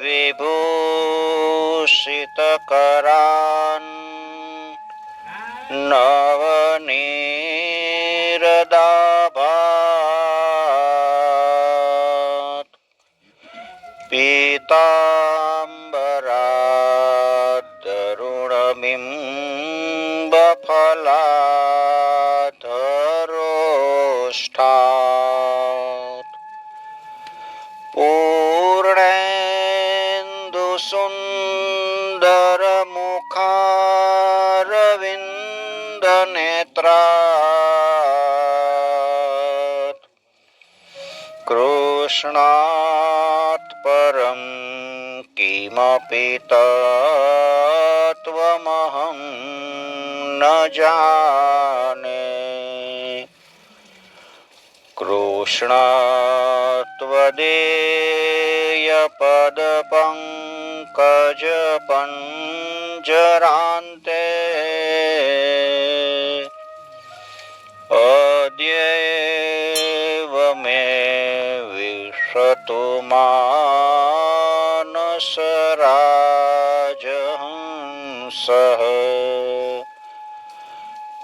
विभूषितकरान् नवनीरदाभात् पीताम्बराद्धरुणबिम्बफलाधरोष्ठात् पूर्णेन्दुसुन्दरमुखारविन्दनेत्रात् कृष्णात् परं किमपि तत्त्वमहं न जाने कृष्णत्वदीयपदपङ्कजपञ्जरान्ते अद्यैव मे विशतु मानसराजहंसः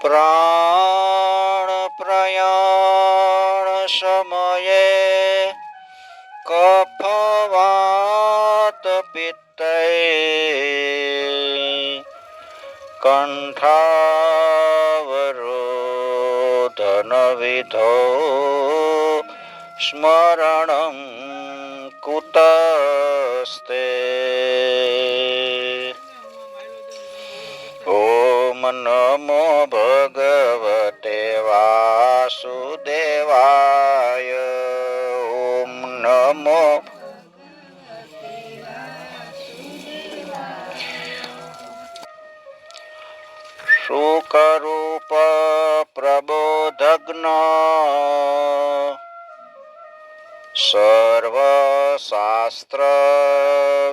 प्राणप्रयाणसमये कफवातपित्तैः कण्ठावरोधनविधौ स्मरणं कुतस्ते ॐ नमो भगवते वासुदेवाय ॐ नमो शुकरूप प्रबोधग्न सर्वशास्त्र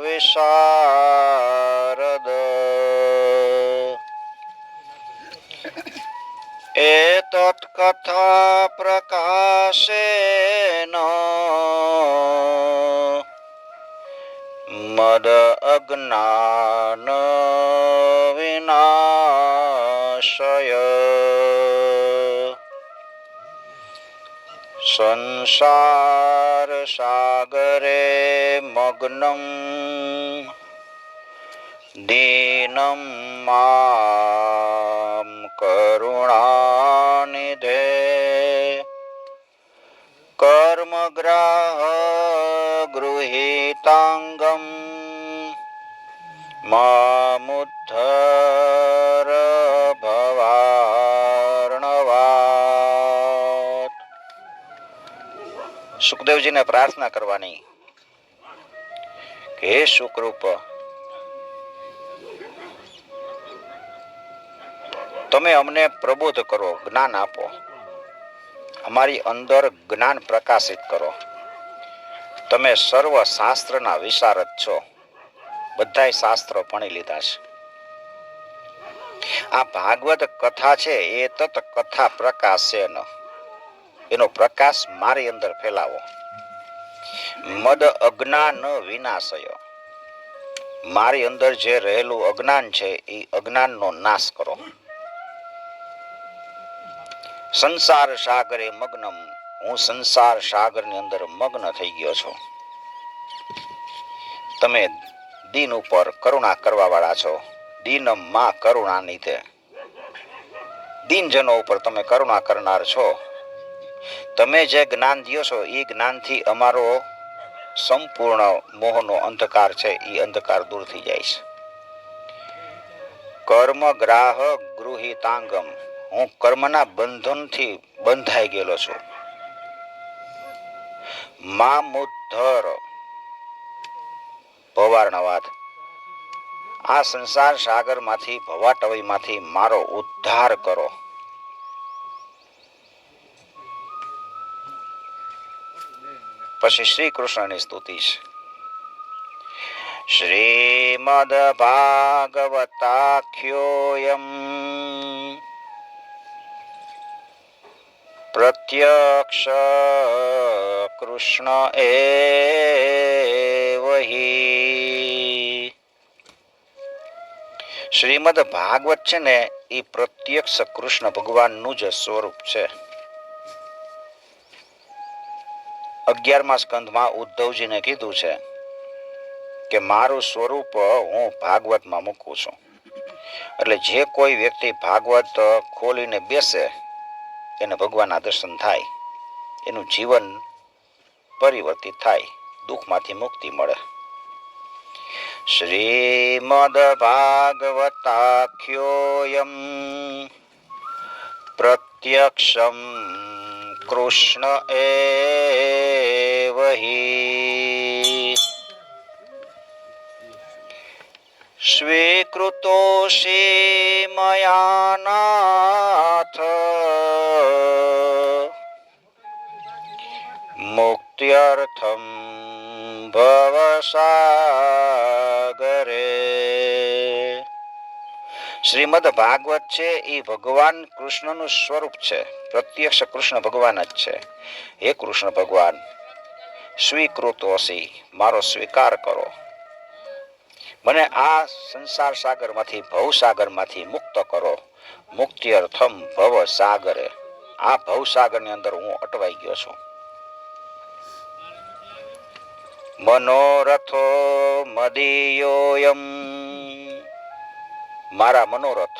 विशारद एतत् कथा प्रकाशेन मद अज्ञान विनाशय संसार सागरे मग्नं दीनं मां करुणानिधे कर्मग्राह गृहीतांगं मामुद्धर भवार्णवात्। સુખદેવજીને પ્રાર્થના કરવાની કે હે સુખરૂપ, તમે અમને પ્રબોધ કરો, જ્ઞાન આપો, અમારી અંદર જ્ઞાન પ્રકાશિત કરો. તમે સર્વ શાસ્ત્રના વિશારદ છો, બધાય શાસ્ત્રો ભણી લીધા છે. આ ભાગવત કથા છે એ તત કથા પ્રકાશ છે, એનો પ્રકાશ મારી અંદર ફેલાવો. મદ અજ્ઞાન વિનાશય, મારી અંદર જે રહેલું અજ્ઞાન છે એ અજ્ઞાનનો નાશ કરો. સંસાર સાગરે મગ્નમ, હું સંસાર સાગરની અંદર મગ્ન થઈ ગયો છું. તમે દીન ઉપર કરુણા કરવા વાળા છો. દીનમ માં કરુણા નીધે, દીનજનો ઉપર તમે કરુણા કરનાર છો. તમે જે જ્ઞાન દો છો એ જ્ઞાનથી અમારો સંપૂર્ણ મોહનો અંધકાર છે એ અંધકાર દૂર થઈ જાય છે. કર્મ ગ્રાહ ગૃહિતાંગમ, હું કર્મના બંધનથી બંધાઈ ગયેલો છું. મામુદ્ધર ભવાર્ણવાદ, આ સંસાર સાગરમાંથી ભવાટવયમાંથી મારો ઉદ્ધાર કરો. પછી શ્રી કૃષ્ણની સ્તુતિ છે. શ્રીમદ ભાગવતાખ્યોયમ પ્રત્યક્ષ કૃષ્ણ એવ હિ. શ્રીમદ ભાગવત છે ને એ પ્રત્યક્ષ કૃષ્ણ ભગવાનનું જ સ્વરૂપ છે. 11મા સ્કંધમાં ઉદ્ધવજીને કીધું છે કે મારું સ્વરૂપ હું ભાગવતમાં મૂકું છું. એટલે જે કોઈ વ્યક્તિ ભાગવત ખોલીને બેસે એને ભગવાનના દર્શન થાય, એનું જીવન પરિવર્તિત થાય, દુઃખમાંથી મુક્તિ મળે. શ્રીમદ ભાગવતાખ્યોયમ પ્રત્યક્ષમ કૃષ્ણ એવ હિ. સ્વીકૃતોષી મયા નાથ મુક્ત્યર્થમ ભવસાગરે. શ્રીમદ ભાગવત છે એ ભગવાન કૃષ્ણનું સ્વરૂપ છે, પ્રત્યક્ષ કૃષ્ણ ભગવાન જ છે. હે કૃષ્ણ ભગવાન, સ્વીકૃતોષી, મારો સ્વીકાર કરો, મને આ સંસાર સાગરમાંથી ભવસાગરમાંથી મુક્ત કરો. મુક્ત્યર્થમ ભવસાગરે, આ ભવસાગરની અંદર હું અટવાઈ ગયો છું. મનોરથો મદીયોયમ, મારા મનોરથ,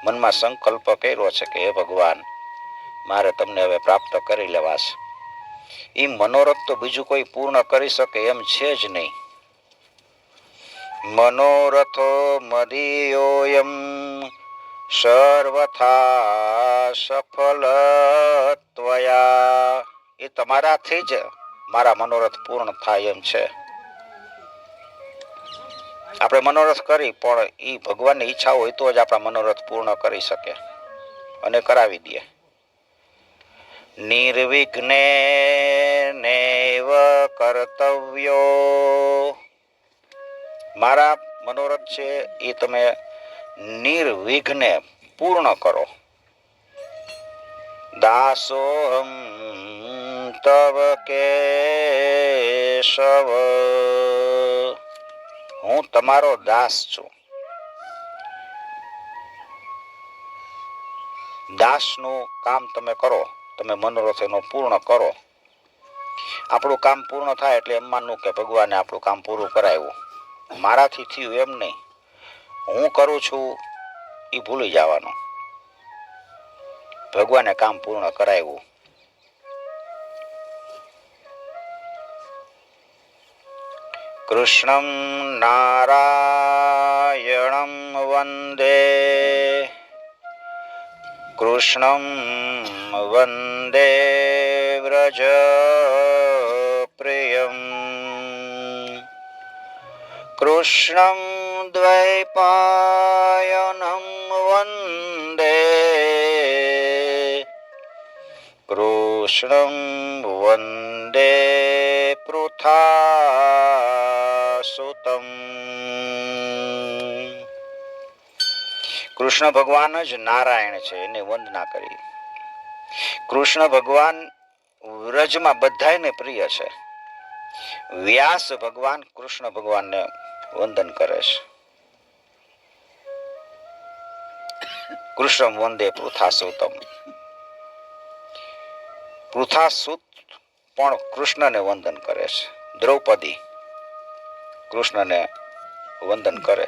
મનમાં સંકલ્પ કર્યો છે કે હે ભગવાન, મારે તમને હવે પ્રાપ્ત કરી લેવા છે. એ મનોરથ તો બીજું કોઈ પૂર્ણ કરી શકે એમ છે જ નહીં. મનોરથો મદીયોયમ સર્વથા સફલ ત્વયા, એ તમારાથી જ મારા મનોરથ પૂર્ણ થાય એમ છે. આપણે મનોરથ કરી પણ એ ભગવાનની ઈચ્છા હોય તો જ આપણા મનોરથ પૂર્ણ કરી શકે અને કરાવી દે. નિર્વિઘ્નેનૈવ કર્તવ્યો, મારા મનોરથ છે એ તમે નિર્વિઘ્ને પૂર્ણ કરો. દાસોહમ તવ કેશવ, હું તમારો દાસ છું. દાસનું કામ તમે કરો, તમે મનોરથ એનો પૂર્ણ કરો. આપણું કામ પૂર્ણ થાય એટલે એમ માનવું કે ભગવાને આપણું કામ પૂરું કરાવ્યું. મારાથી થયું એમ નહીં, હું કરું છું એ ભૂલી જવાનું. ભગવાને કામ પૂર્ણ કરાવ્યું. કૃષ્ણં નારાયણં વંદે, કૃષ્ણં વંદે વ્રજ પ્રિયમ, કૃષ્ણં દ્વૈપાયનં વંદે, કૃષ્ણં વંદે પૃથાસુતમ. કૃષ્ણ ભગવાન જ નારાયણ છે, એને વંદના કરી. કૃષ્ણ ભગવાન વ્રજમાં બધાયને પ્રિય છે. વ્યાસ ભગવાન કૃષ્ણ ભગવાનને વંદન કરે છે. કૃષ્ણ વંદે પૃથાસુતમ, પૃથાસુત પણ કૃષ્ણને વંદન કરે છે. દ્રૌપદી કૃષ્ણને વંદન કરે.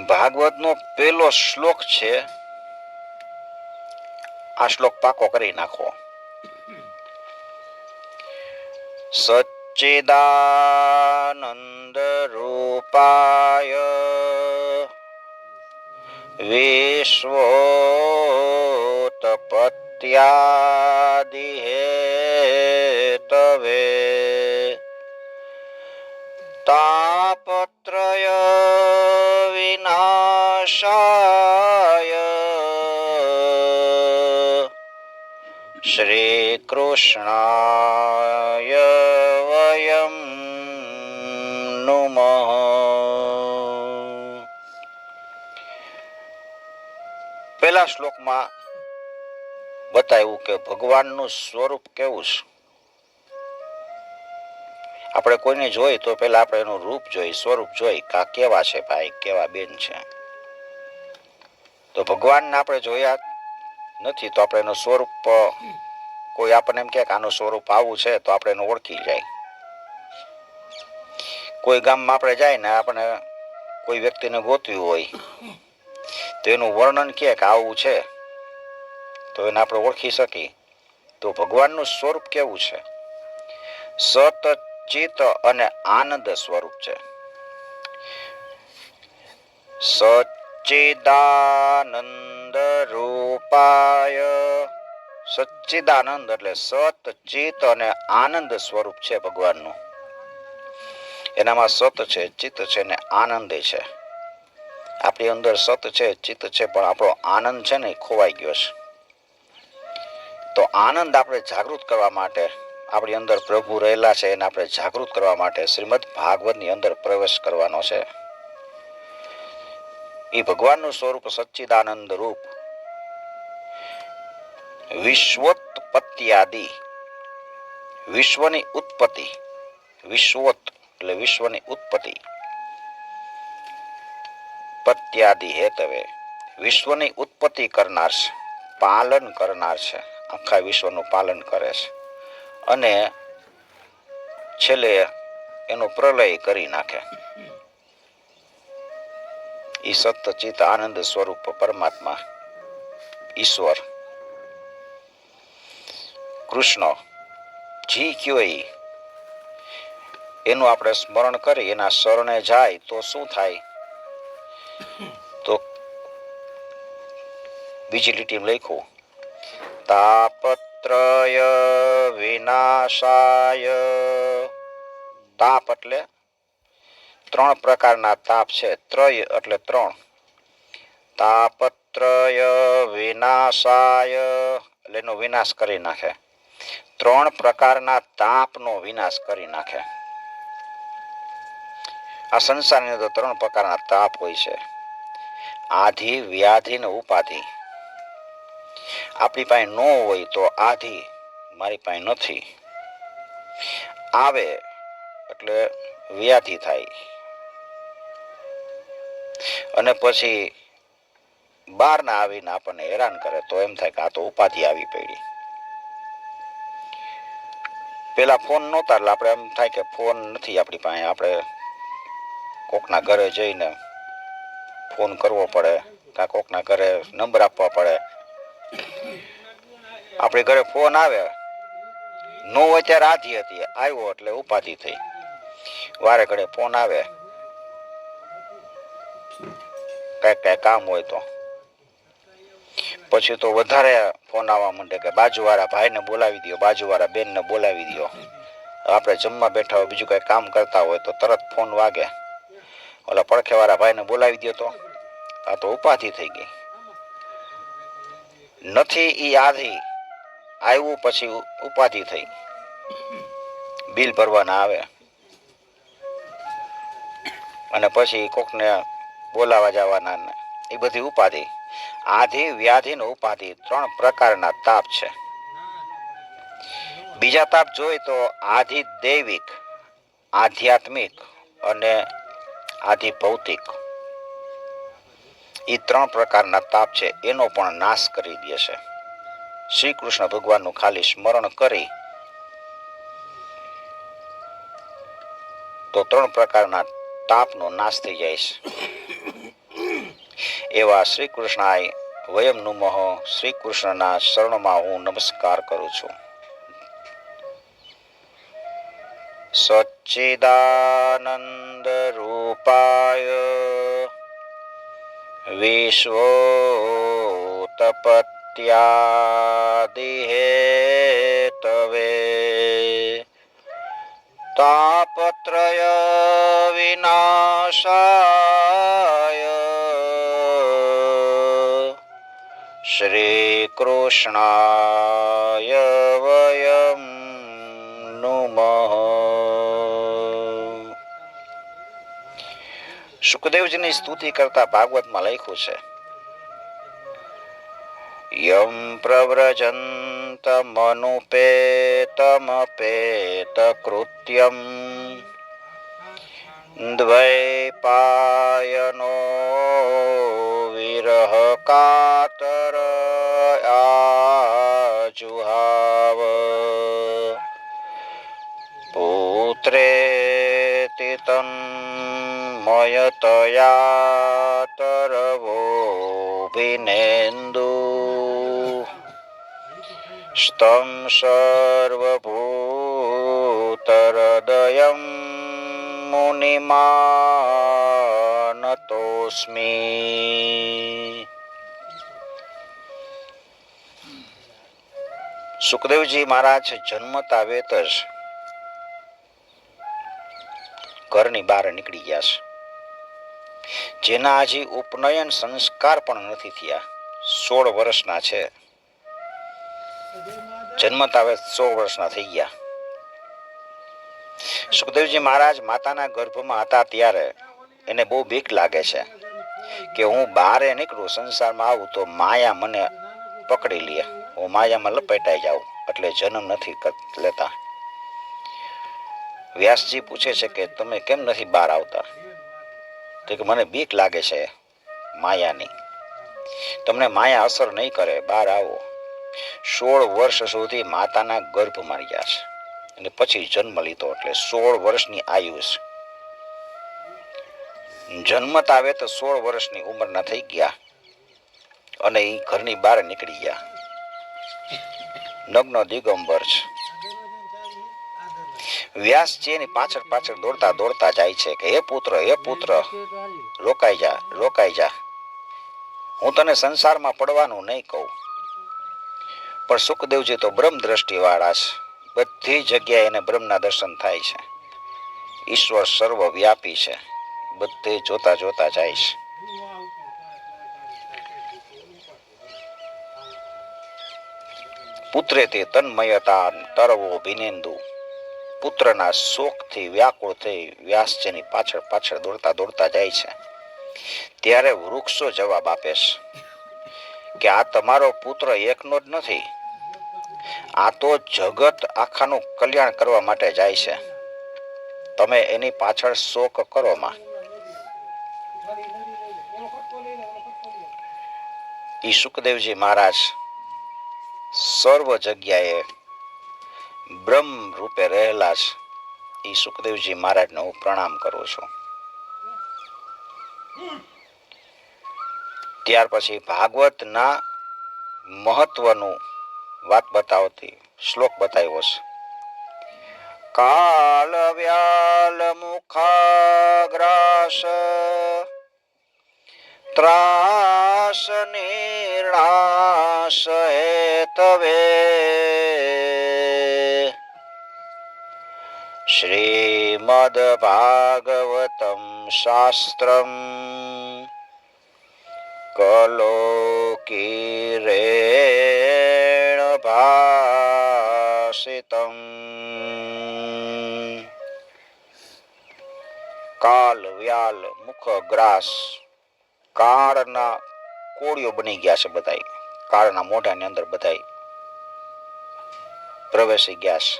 ભાગવતનો પહેલો શ્લોક છે, આ શ્લોક પાકો કરી નાખો. સચ્ચિદાનંદ રૂપાય વિશ્વોત્પત્યાદિ હેતવે તાપત્રય વિનાશાય શ્રી કૃષ્ણાય વયમ નુમઃ. પહેલા શ્લોકમાં બતાવ્યું કે ભગવાનનું સ્વરૂપ કેવું છે. આપણે કોઈને જોઈ તો પેલા આપણે એનું રૂપ જોઈ, સ્વરૂપ જોઈ કે આ કેવા છે ભાઈ, કેવા બેન છે. તો ભગવાનને આપણે જોયા નથી તો આપણે એનું સ્વરૂપ, કોઈ આપણને એમ કે આનું સ્વરૂપ આવું છે તો આપણે એને ઓળખી જાય. કોઈ ગામમાં આપણે જાય ને આપણે કોઈ વ્યક્તિને ગોતવ્યું હોય તો એનું વર્ણન કે આવું છે તો એને આપણે ઓળખી શકીએ. તો ભગવાનનું સ્વરૂપ કેવું છે? સત, ચિત અને આનંદ સ્વરૂપ છે. સચ્ચિદાનંદ રૂપાય, સચ્ચિદાનંદ એટલે સત, ચિત અને આનંદ સ્વરૂપ છે ભગવાનનું. એનામાં સત છે, ચિત્ત છે ને આનંદ છે. આપણી અંદર સત છે, ચિત્ત છે, પણ આપણો આનંદ છે ને એ ખોવાઈ ગયો છે. તો આનંદ આપણે જાગૃત કરવા માટે, આપણી અંદર પ્રભુ રહેલા છે એને આપણે જાગૃત કરવા માટે શ્રીમદ ભાગવતની અંદર પ્રવેશ કરવાનો છે. એ ભગવાનનું સ્વરૂપ સચ્ચિદાનંદ રૂપ વિશ્વોત્પત્તિ, વિશ્વની ઉત્પત્તિ, વિશ્વોત એટલે વિશ્વની ઉત્પત્તિ, પત્યાદિ હેતવે વિશ્વની ઉત્પત્તિ કરનાર છે, પાલન કરનાર છે, આખા વિશ્વનું પાલન કરે છે અને છેલ્લે એનો પ્રલય કરી નાખે. ઈ સત્ચિત આનંદ સ્વરૂપ પરમાત્મા ઈશ્વર કૃષ્ણ જી કયો એનું આપણે સ્મરણ કરી એના શરણે જાય તો શું થાય? તો બીજી લીટીમાં લખ્યું તાપત્રય વિનાશાય. તાપ એટલે ત્રણ પ્રકારના તાપ છે. ત્રય એટલે ત્રણ. તાપત્રય વિનાશાય એટલે એનો વિનાશ કરી નાખે. ત્રણ પ્રકારના તાપનો વિનાશ કરી નાખે. આ સંસારની અંદર ત્રણ પ્રકારના તાપ હોય છે: આધિ, વ્યાધિ ને ઉપાધિ. આપણી પાસે ન હોય તો આધિ, મારી પાસે નથી. આવે એટલે વ્યાધિ થાય અને પછી બહાર ના આવીને આપણને હેરાન કરે તો એમ થાય કે આ તો ઉપાધિ આવી પડી. પેલા ફોન નહોતા એટલે આપણે એમ થાય કે ફોન નથી આપણી પાસે, આપણે કોકના ઘરે જઈને ફોન કરવો પડે, કાં કોકના ઘરે નંબર આપવા પડે. આપણે ઘરે ફોન આવે ન હોય ત્યારે આધી હતી, આવ્યો એટલે ઉપાધિ થઈ. વારે ઘડે ફોન આવે કઈ કામ હોય તો, પછી તો વધારે ફોન આવવા માંડે કે બાજુવાળા ભાઈને બોલાવી દો, બાજુવાળા બેનને બોલાવી દો. આપણે જમવા બેઠા હોય, બીજું કઈ કામ કરતા હોય તો તરત ફોન વાગે, ઓલા પડખેવાળા ભાઈને બોલાવી દો. તો આ તો ઉપાધિ થઈ ગઈ. નથી ઈ આધી, આવ્યું પછી ઉપાધિ થઈ. બિલ ભરવાના આવે અને પછી કોકને બોલાવા જવાના, એ બધી ઉપાધિ. આધિ, વ્યાધિ ને ઉપાધિ ત્રણ પ્રકારના તાપ છે. બીજા તાપ જોઈ તો આધિ દૈવિક, આધ્યાત્મિક અને આધિ ભૌતિક. એ ત્રણ પ્રકારના તાપ છે, એનો પણ નાશ કરી દે છે. શ્રી કૃષ્ણ ભગવાનનું ખાલી સ્મરણ કરી તો ત્રણ પ્રકારના તાપનો નાશ થઈ જાય છે. એવા શ્રી કૃષ્ણાય વયમ નુમઃ. શ્રી કૃષ્ણના શરણમાં હું નમસ્કાર કરું છું. સચ્ચિદાનંદ રૂપાય વિશ્વોત્પત્યાદિ હેતવે તાપત્રય વિનાશાય શ્રી કૃષ્ણાય વયમ નુમઃ. સુખદેવજીની સ્તુતિ કરતા ભાગવતમાં લખ્યું છે, યમ પ્રવ્રજંતમનુપેતમપેત કૃત્યમ દ્વૈપાયનો વિરહ કાતર આજુહાવ પુત્રેતિ તન્મયતયા તરવોభిનેન્દુ સ્તં સર્વભૂતહૃદયં મુનિમાનતોસ્મિ. સુખદેવજી મહારાજ જન્મતા વેત જ ઘરની બહાર નીકળી ગયા છે. જેના હજી ઉપનયન સંસ્કાર પણ નથી થયા. 16 વર્ષના છે. જન્મતા વેત 16 વર્ષના થઈ ગયા. સુખદેવજી મહારાજ માતાના ગર્ભમાં હતા ત્યારે એને બહુ બીક લાગે છે કે હું બહાર નીકળું, સંસારમાં આવું તો માયા મને પકડી લે, હું માયામાં લપેટાઈ જાઉં, એટલે જન્મ નથી લેતા. વ્યાસજી પૂછે છે કે તમે કેમ નથી બહાર આવતા? તો કે મને બીક લાગે છે માયાની. તમને માયા અસર નહીં કરે, બહાર આવો. 16 વર્ષ સુધી માતાના ગર્ભમાં રહ્યા છે અને પછી જન્મ લીધો, એટલે 16 વર્ષની આયુ છે. જન્મતા આવે તો 16 વર્ષની ઉંમરના થઈ ગયા અને એ ઘરની બહાર નીકળી ગયા. નગ્ન દિગંબર છે. વ્યાસજી એની પાછળ પાછળ દોડતા દોડતા જાય છે કે હે પુત્ર રોકાઈ જા, રોકાઈ જા, હું તને સંસારમાં પડવાનું નહીં કહું. પણ સુખદેવજી તો બ્રહ્મ દ્રષ્ટિ વાળા છે. બધી જગ્યાએ એને બ્રહ્મના દર્શન થાય છે. ઈશ્વર સર્વવ્યાપી છે, બધે જોતા જોતા જાય છે. પુત્રે તે તન્મયતા તરવો ભિનેન્દુ. પુત્રના શોકથી વ્યાકુળ થઈ વ્યાસજીની પાછળ પાછળ દોડતા દોડતા જાય છે. ત્યારે વૃક્ષો જવાબ આપે છે કે આ તમારો પુત્ર એકનો જ નથી, આ તો જગત આખાનું કલ્યાણ કરવા માટે જાય છે. તમે એની પાછળ શોક કરો માં. ઈ સુખદેવજી મહારાજ સર્વ જગ્યાએ બ્રહ્મ રૂપે રહેલા છે. ઈ સુખદેવજી મહારાજને હું પ્રણામ કરું છું. ત્યાર પછી ભાગવતના મહત્વનું વાત બતાવતી શ્લોક બતાવ્યો છે. કાલ વ્યાલ મુખાગ્રાસ ત્રાસ નિર્ણાશ હેતવે શ્રીમદ ભાગવતમ શાસ્ત્રમ કલોકીરેણ ભાષિતમ. કાલ વ્યાલ મુખ ગ્રાસ, કાળના કોળીઓ બની ગયા છે. બધાય કાળના મોઢાની અંદર બધાય પ્રવેશી ગયા છે.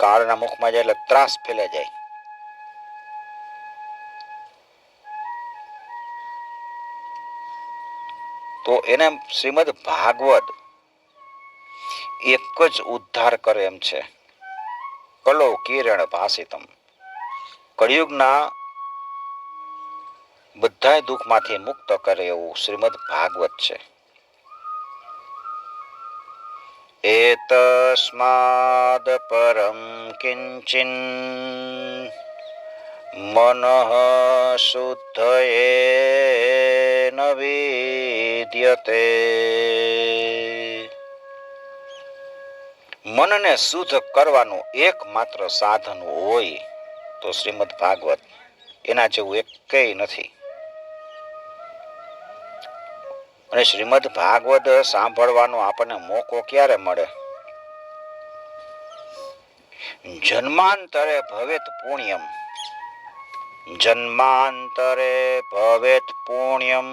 કાળના મુખમાં જાય એટલે ત્રાસ ફેલાઈ જાય. તો એને શ્રીમદ ભાગવત એક જ ઉદ્ધાર કરે એમ છે. કલો કિરણ ભાષિતમ. કળિયુગના બધા દુઃખમાંથી મુક્ત કરે એવું શ્રીમદ ભાગવત છે. એતસ્માદ પરમ કિંચિન મનઃ શુદ્ધયે ન વિદ્યતે. મનને શુદ્ધ કરવાનું એકમાત્ર સાધન હોય તો શ્રીમદ ભાગવત. એના જેવું એકેય નથી. અને શ્રીમદ ભાગવત સાંભળવાનો આપણને મોકો ક્યારે મળે? જન્માંતરે ભવેત પુણ્યમ. જન્માંતરે ભવેત પુણ્યમ.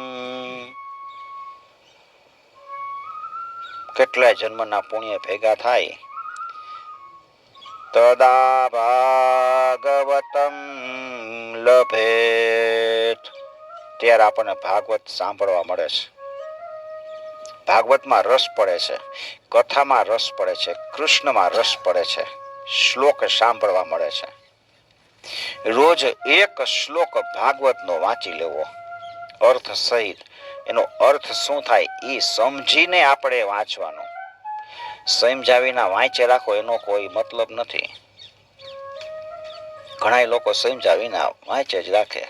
કેટલાય જન્મના પુણ્ય ભેગા થાય તદા ભાગવતમ લભેત, ત્યારે આપણને ભાગવત સાંભળવા મળે છે. ભાગવતમાં રસ પડે છે, કથામાં રસ પડે છે, કૃષ્ણમાં રસ પડે છે, શ્લોક સાંભળવા મળે છે. રોજ એક શ્લોક ભાગવતનો વાંચી લેવો અર્થ સહિત. એનો અર્થ શું થાય એ સમજીને આપણે વાંચવાનો. સમજાવીના વાંચે રાખો એનો કોઈ મતલબ નથી. ઘણા લોકો સમજાવીના વાંચે જ રાખે.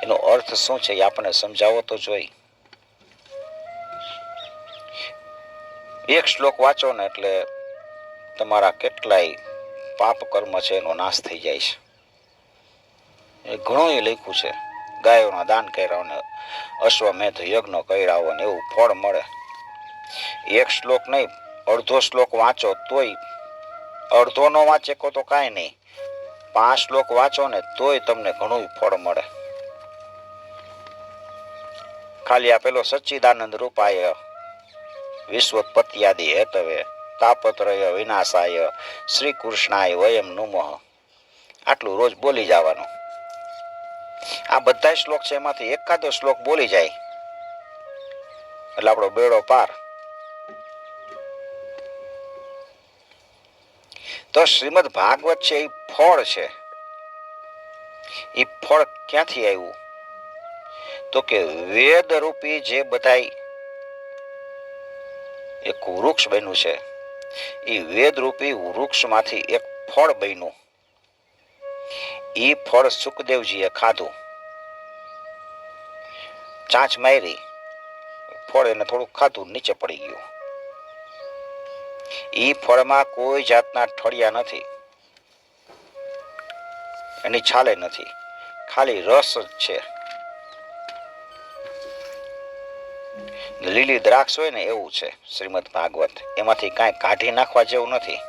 એનો અર્થ શું છે એ આપણે સમજાવો તો જોઈ. એક શ્લોક વાંચો ને એટલે તમારા કેટલાય પાપ કર્મ છે એનો નાશ થઈ જાય છે. એ ઘણું એ લખ્યું છે. ગાયોના દાન કર્યા ને અશ્વમેધ યજ્ઞ કર્યા ને એવું ફળ મળે. એક શ્લોક નહીં, અડધો શ્લોક વાંચો તોય, અડધો નો વાંચે તો કાંઈ નહીં, 5 શ્લોક વાંચો ને તોય તમને ઘણું ફળ મળે. ખાલી આપેલો સચ્ચિદાનંદ રૂપાય વિશ્વોત્પત્યાદિ હેતવે તાપત્રય વિનાશાય શ્રી કૃષ્ણાય વયમ નુમઃ, આટલું રોજ બોલી જવાનું. આ બધા શ્લોક છે એમાંથી એકાદો શ્લોક બોલી જાય એટલે આપણો બેડો પાર. તો શ્રીમદ ભાગવત છે એ ફળ છે. એ ફળ ક્યાંથી આવ્યું? તો કે વેદ રૂપી જે બધાય એક વૃક્ષ બન્યું છે, એ વેદ રૂપી વૃક્ષમાંથી એક ફળ બન્યું. એ ફળ સુખદેવજીએ ખાધું. ચાંચ મારી, ફળ એને થોડું ખાધું, નીચે પડી ગયું. એ ફળમાં કોઈ જાતના ઠળિયા નથી, એની છાલે નથી, ખાલી રસ જ છે. લીલી દ્રાક્ષ હોય ને એવું છે શ્રીમદ ભાગવત. એમાંથી કાંઈ કાઢી નાખવા જેવું નથી.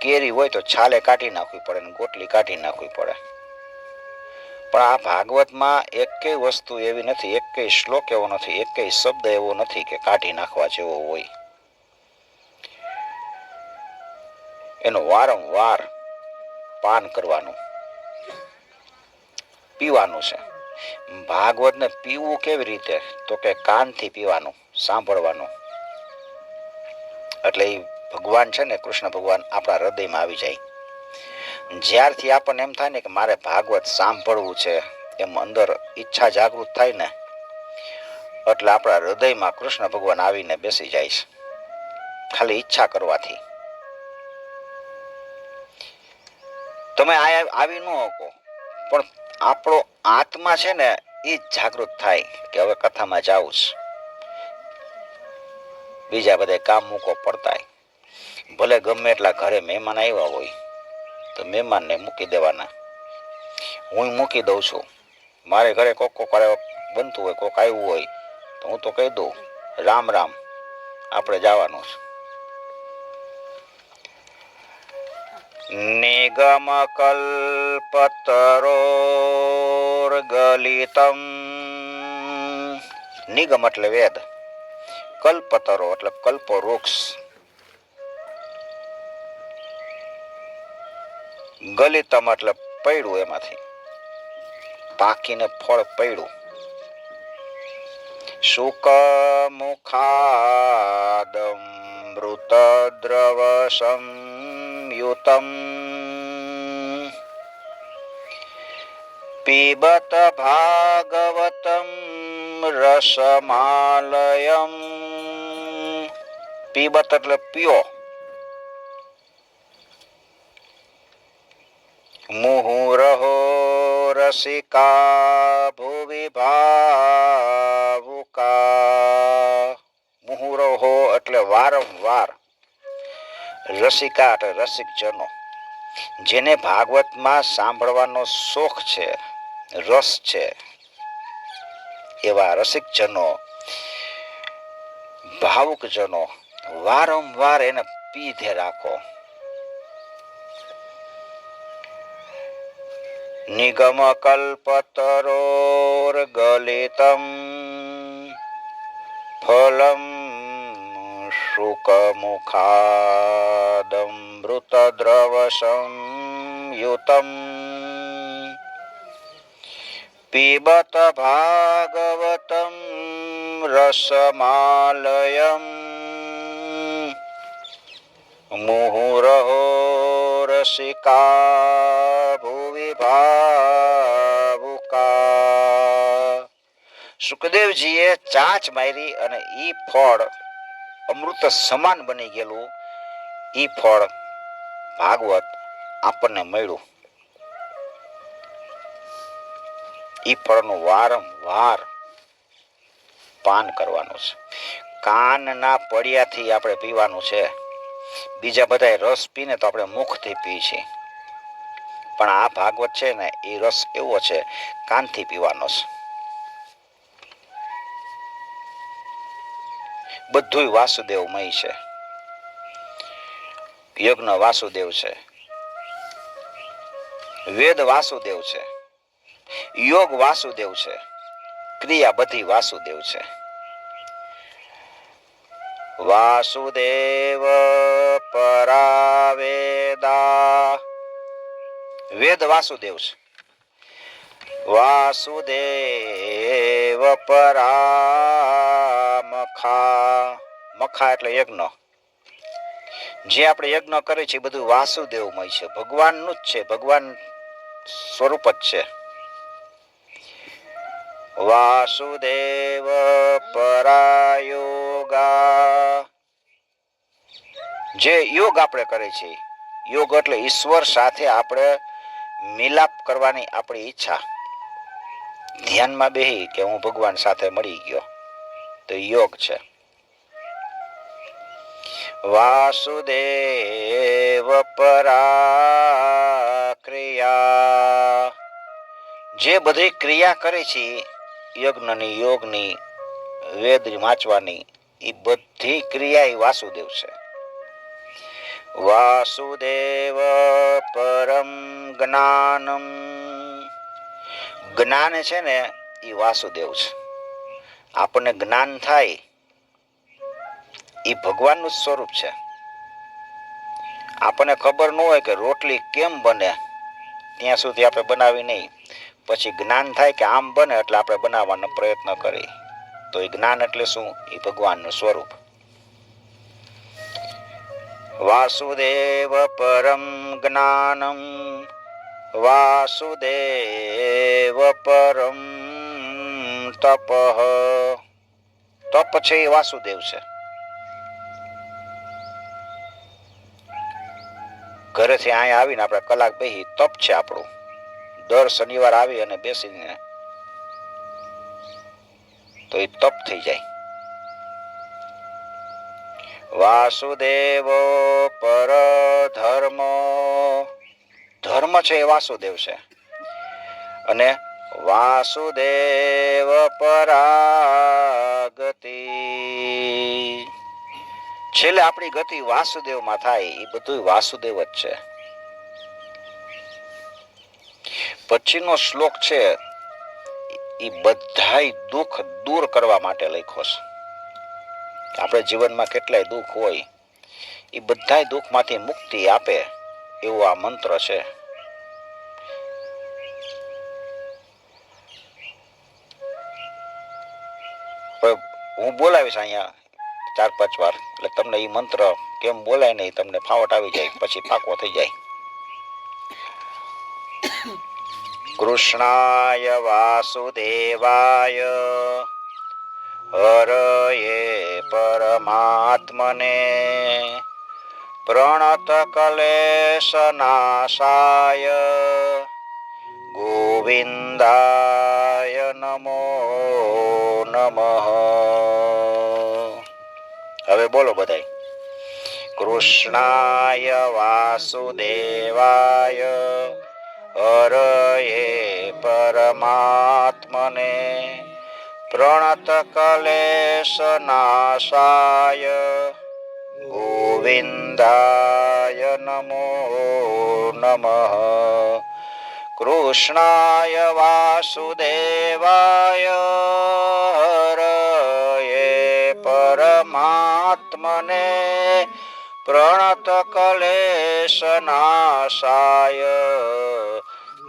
કેરી હોય તો છાલે કાઢી નાખવી પડે ને ગોટલી કાઢી નાખવી પડે. પણ આ ભાગવતમાં એકેય વસ્તુ એવી નથી, એકેય શ્લોક એવો નથી, એકેય શબ્દ એવો નથી કે કાઢી નાખવા જેવો હોય. એનો વારંવાર પાન કરવાનું, પીવાનું છે. ભાગવતને પીવું કેવી રીતે? તો કે કાનથી પીવાનું, સાંભળવાનું. એટલે એ ભગવાન છે ને, કૃષ્ણ ભગવાન આપણા હૃદયમાં આવી જાય. જ્યારથી આપણને એમ થાય ને કે મારે ભાગવત સાંભળવું છે, એમ અંદર ઈચ્છા જાગૃત થાય ને, એટલે આપણા હૃદયમાં કૃષ્ણ ભગવાન આવીને બેસી જાય છે, ખાલી ઈચ્છા કરવાથી. તમે આવી ન શકો, પણ આપણો આત્મા છે ને એ જાગૃત થાય કે હવે કથામાં જાવું છે. બીજા બધા કામ મૂકો પડતા. ભલે ગમે એટલા ઘરે મહેમાન આવ્યા હોય તો મહેમાનને મૂકી દેવાના. હું મૂકી દઉં છું. મારે ઘરે કોક બનતું હોય, કોક આવ્યું હોય તો હું તો કહી દઉં રામ રામ, આપણે જવાનું છે. નિગમ કલ્પતરોર્ગલિતમ, નિગમ એટલે વેદ, કલ્પતરો એટલે કલ્પ વૃક્ષ, ગલિતમ એટલે પૈડું, એમાંથી પાકીને ફળ પૈડું. શુક મુખાદમૃત દ્રવ સંયુતમ પીબત ભાગવતમ રસમાલયમ. પીબત એટલે પીઓ, મુહુરહો રસિકા ભુવિ ભાવુકા. મુહુરહો એટલે વારંવાર, રસિકા એટલે રસિક જનો, જેને ભાગવતમાં સાંભળવાનો શોખ છે, રસ છે, એવા રસિક જનો, ભાવુક જનો વારંવાર એને પીધે રાખો. નિગમકલ્પતરોર્ગલિતમ ફલમ શુકમુખાદમૃતદ્રવસંયુતમ પીબત ભાગવતમ રસમાલયમ મુહુરહો રસિકા ભુવિ ભાવુકા. સુખદેવજીએ ચાંચ મારી અને ઈ ફળ અમૃત સમાન બની ગયેલું ઈ ફળ ભાગવત આપણને મળ્યું. ઈ ફળનું વારંવાર પાન કરવાનું છે. કાનના પડિયાથી આપણે પીવાનું છે. બીજા બધા રસ પીને તો આપણે મુખથી પી છીએ, પણ આ ભાગવત છે ને એ રસ એવો છે કાનથી પીવાનો છે. બધું વાસુદેવમય છે. યજ્ઞ વાસુદેવ છે, વેદ વાસુદેવ છે, યોગ વાસુદેવ છે, ક્રિયા બધી વાસુદેવ છે. વાસુદેવ પરાવેદા, વેદ વાસુદેવ છે. વાસુદેવ પરામખા, મખા એટલે યજ્ઞ. જે આપણે યજ્ઞ કરીએ છીએ બધું વાસુદેવમય છે, ભગવાનનું જ છે, ભગવાન સ્વરૂપ જ છે. વાસુદેવ પરાયોગા, જે યોગ આપણે કરે છે, યોગ એટલે ઈશ્વર સાથે આપણે મિલાપ કરવાની આપણી ઈચ્છા. ધ્યાનમાં બેહી કે હું ભગવાન સાથે મળી ગયો, તો યોગ છે. વાસુદેવ પરાક્રિયા, જે બધી ક્રિયા કરે છે યજ્ઞની, યોગની, વેદ વાંચવાની, એ બધી ક્રિયા એ વાસુદેવ છે. વાસુદેવ પરમ જ્ઞાનમ, જ્ઞાન છે ને એ વાસુદેવ છે. આપણને જ્ઞાન થાય એ ભગવાનનું સ્વરૂપ છે. આપણને ખબર ન હોય કે રોટલી કેમ બને ત્યાં સુધી આપણે બનાવી નહીં, પછી જ્ઞાન થાય કે આમ બને એટલે આપણે બનાવવાનો પ્રયત્ન કરીએ, તો એ જ્ઞાન એટલે શું? એ ભગવાનનું સ્વરૂપ. વાસુદેવ પરમ જ્ઞાનમ, વાસુદેવ પરમ તપ, તપ છે એ વાસુદેવ છે. ઘરેથી અહીંયા આવીને આપણે કલાક બેસી, તપ છે આપણું. દર શનિવાર આવી અને બેસીને તો એ તપ થઈ જાય. વાસુદેવ પર ધર્મ, ધર્મ છે એ વાસુદેવ છે. અને વાસુદેવ પરાગતિ, છેલ્લે આપણી ગતિ વાસુદેવમાં થાય, એ બધું વાસુદેવ જ છે. પછીનો શ્લોક છે એ બધાય દુઃખ દૂર કરવા માટે લખ્યો છે. આપણે જીવનમાં કેટલાય દુઃખ હોય, એ બધાય દુઃખમાંથી મુક્તિ આપે એવો આ મંત્ર છે. હું બોલાવીશ અહીંયા 4-5 વાર, એટલે તમને એ મંત્ર કેમ બોલાય ને તમને ફાવટ આવી જાય, પછી પાકો થઈ જાય. કૃષ્ણાય વાસુદેવાય હરયે પરમાત્મને પ્રણત ક્લેશનાશાય ગોવિંદાય નમો નમઃ. હવે બોલો બધાય. કૃષ્ણાય વાસુદેવાય હરયે પરમાત્મને પ્રણત ક્લેશનાશાય ગોવિંદાય નમો નમઃ. કૃષ્ણાય વાસુદેવાય હરયે પરમાત્મને પ્રણત ક્લેશનાશાય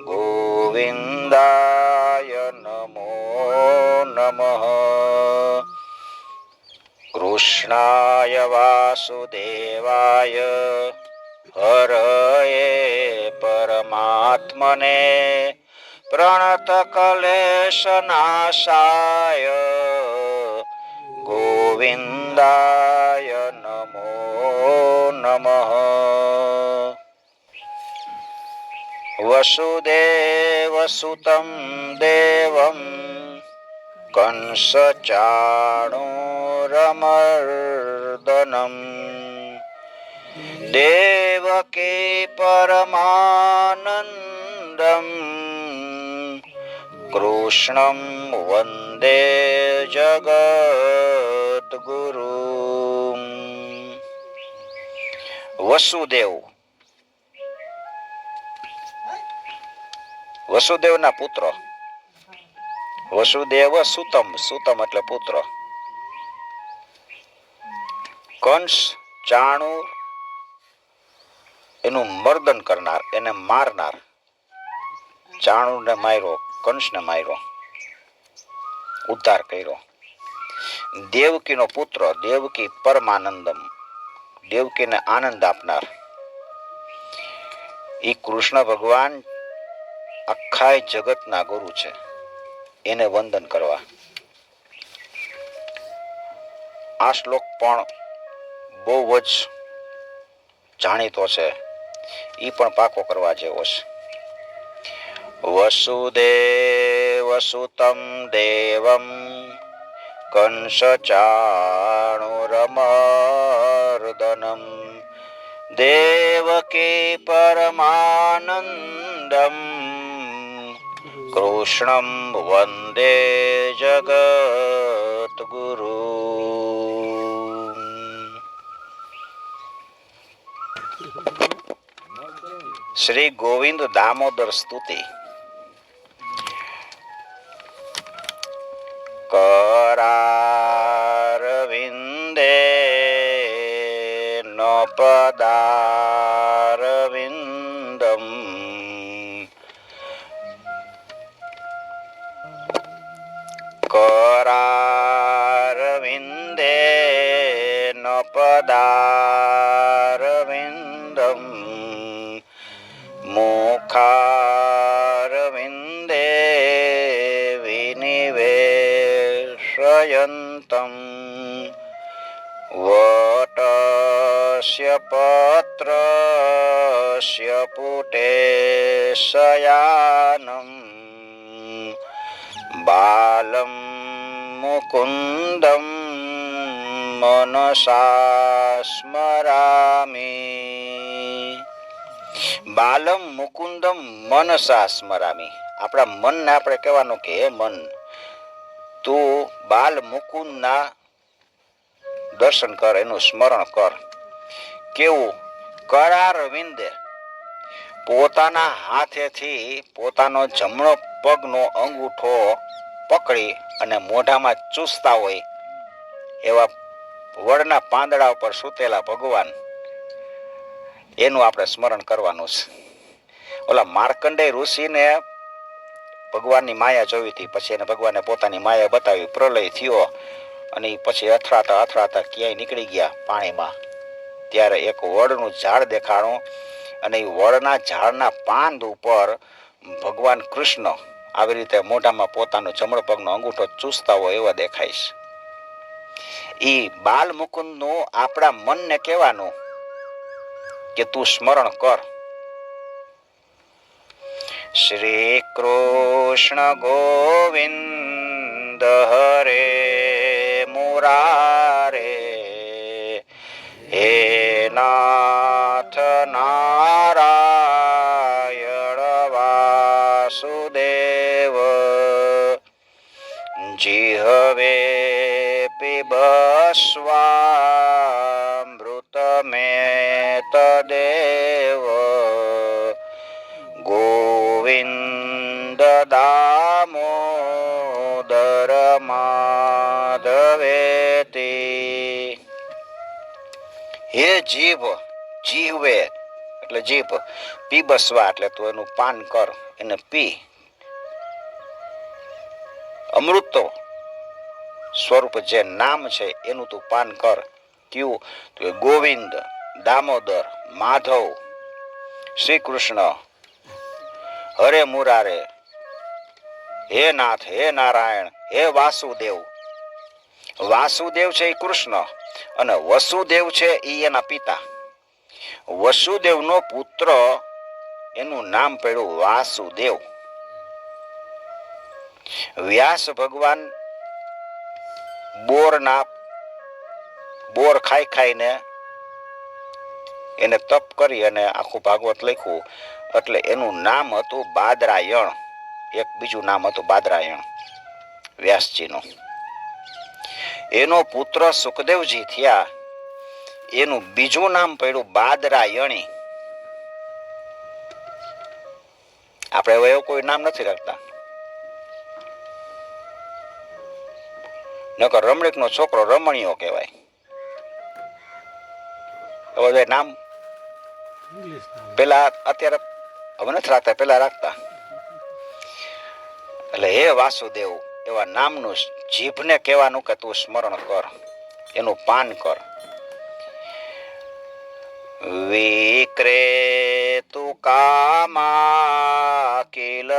ગોવિંદાય નમો નમઃ. કૃષ્ણાય વાસુદેવાય હરયે પરમાત્મને પ્રણત ક્લેશનાશાય ગોવિંદાય નમો નમઃ. વસુદેવસુતં દેવં કંસચાણૂરમર્દનમ દેવકી પરમાનંદમ કૃષ્ણં વંદે જગદ્ગુરુમ. વસુદેવ, વસુદેવના પુત્ર. વસુદેવ સુતમ, સુતમ એટલે પુત્ર. કંસ ચાણૂર એનું મર્દન કરનાર, એને મારનાર. ચાણૂરને માર્યો, કંસને માર્યો, ઉદ્ધાર કર્યો. દેવકીનો પુત્ર, દેવકી પરમાનંદમ, દેવકીને આનંદ આપનાર. એ કૃષ્ણ ભગવાન આખા જગતના ગુરુ છે, એને વંદન કરવા. આ શ્લોક પણ બહુ જ જાણીતો છે, એ પણ પાકો કરવા જેવો છે. વસુદેવસુતં દેવં કંસચાણૂરમર્દનમ દેવકી પરમાનંદમ કૃષ્ણં વંદે જગદ્ગુરુ. શ્રી ગોવિંદ દામોદર સ્તુતિ. करारविन्दे न पदारविन्दम् करारविन्दे न पदारविन्दम् मुखारविन्दे विनिवेशयन्तं वटस्य पत्रस्य पुटे शयानं बालं मुकुन्दं मनसा સ્મરામી. બાલમ મુકુંદમ મનસા સ્મરામી. આપણા મનને આપણે કહેવાનું કે હે મન, તું બાલ મુકુંદના દર્શન કર, એનું સ્મરણ કર. કેવું? કરાર વિંદે, પોતાના હાથેથી પોતાનો જમણો પગનો અંગૂઠો પકડી અને મોઢામાં ચૂસતા હોય એવા વડના પાંદડા ઉપર સૂતેલા ભગવાન, એનું આપણે સ્મરણ કરવાનું છે. ઓલા માર્કંડેય ઋષિને ભગવાનની માયા જોઈ હતી, પછી એને ભગવાને પોતાની માયા બતાવી. પ્રલય થયો અને પછી અથડાતા અથડાતા ક્યાંય નીકળી ગયા પાણીમાં. ત્યારે એક વડનું ઝાડ દેખાણું અને એ વડના ઝાડના પાંદ ઉપર ભગવાન કૃષ્ણ આવી રીતે મોઢામાં પોતાનો જમણો પગનો અંગૂઠો ચૂસતા હોય એવા દેખાય છે. એ બાલ મુકુંદનું આપણા મનને કહેવાનું કે તું સ્મરણ કર. શ્રી કૃષ્ણ ગોવિંદ હરે મુરારે હે નાથ નારાયણ વાસુદેવ જીહવે પિબસ્વામૃતમેતદેવ ગોવિંદ દામોદર માધવેતિ. હે જીભ, જીવે એટલે જીભ, પીબસવા એટલે તું એનું પાન કર, એને પી. અમૃત સ્વરૂપ જે નામ છે એનું તું પાન કર. કયું? તો ગોવિંદ, દામોદર, માધવ, શ્રી કૃષ્ણ, હરે મુરારે, હે નાથ, હે નારાયણ, હે વાસુદેવ. વાસુદેવ છે એ કૃષ્ણ અને વસુદેવ છે એ એના પિતા. વસુદેવ નો પુત્ર, એનું નામ પડ્યું વાસુદેવ. વ્યાસ ભગવાન બોર ખાઈ ખાઈને એને તપ કરી અને આખું ભાગવત લખ્યું, એટલે એનું નામ હતું બાદરાયણ. એક બીજું નામ હતું બાદરાયણ વ્યાસજીનું. એનો પુત્ર સુખદેવજી થયા, એનું બીજું નામ પડ્યું બાદરાયણી. આપણે હવે એવું કોઈ નામ નથી રાખતા. નકર રમણીક નો છોકરો રમણીયો કહેવાય. હવે નામ પેલા અત્યારે હવે નથી રાખતા, પેલા રાખતા. એટલે હે વાસુદેવ એવા નામનું જીભને કહેવાનું કે તું સ્મરણ કર, એનું પાન કર. વિક્રેતુ કામા કિલ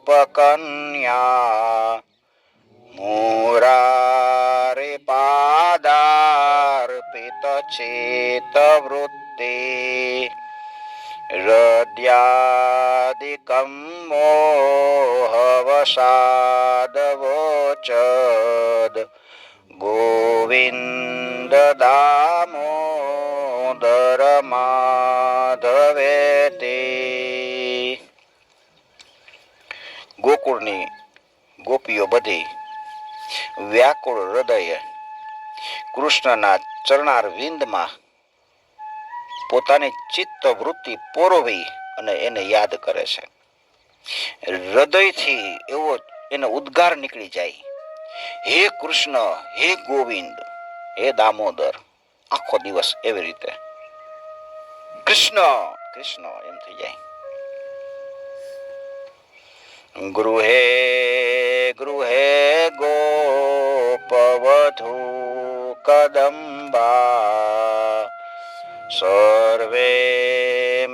ગોપકન્યા મુરારે પાદાર્પિત ચેત વૃત્તિ હૃદયાદિકમ મોહવસાદવોચદ ગોવિંદ દામોદર માધવેતિ. ગોકુળની ગોપીઓ બધી વ્યાકુળ હૃદયે કૃષ્ણના ચરણાર વિંદમાં પોતાની ચિત્ત વૃત્તિ પોરવી અને એને યાદ કરે છે. હૃદયથી એવો એને ઉદ્ગાર નીકળી જાય, હે કૃષ્ણ, હે ગોવિંદ, હે દામોદર. આખો દિવસ એવી રીતે કૃષ્ણ કૃષ્ણ એમ થઈ જાય. ગૃહે ગૃહે ગોપવધૂ કદંબા સર્વે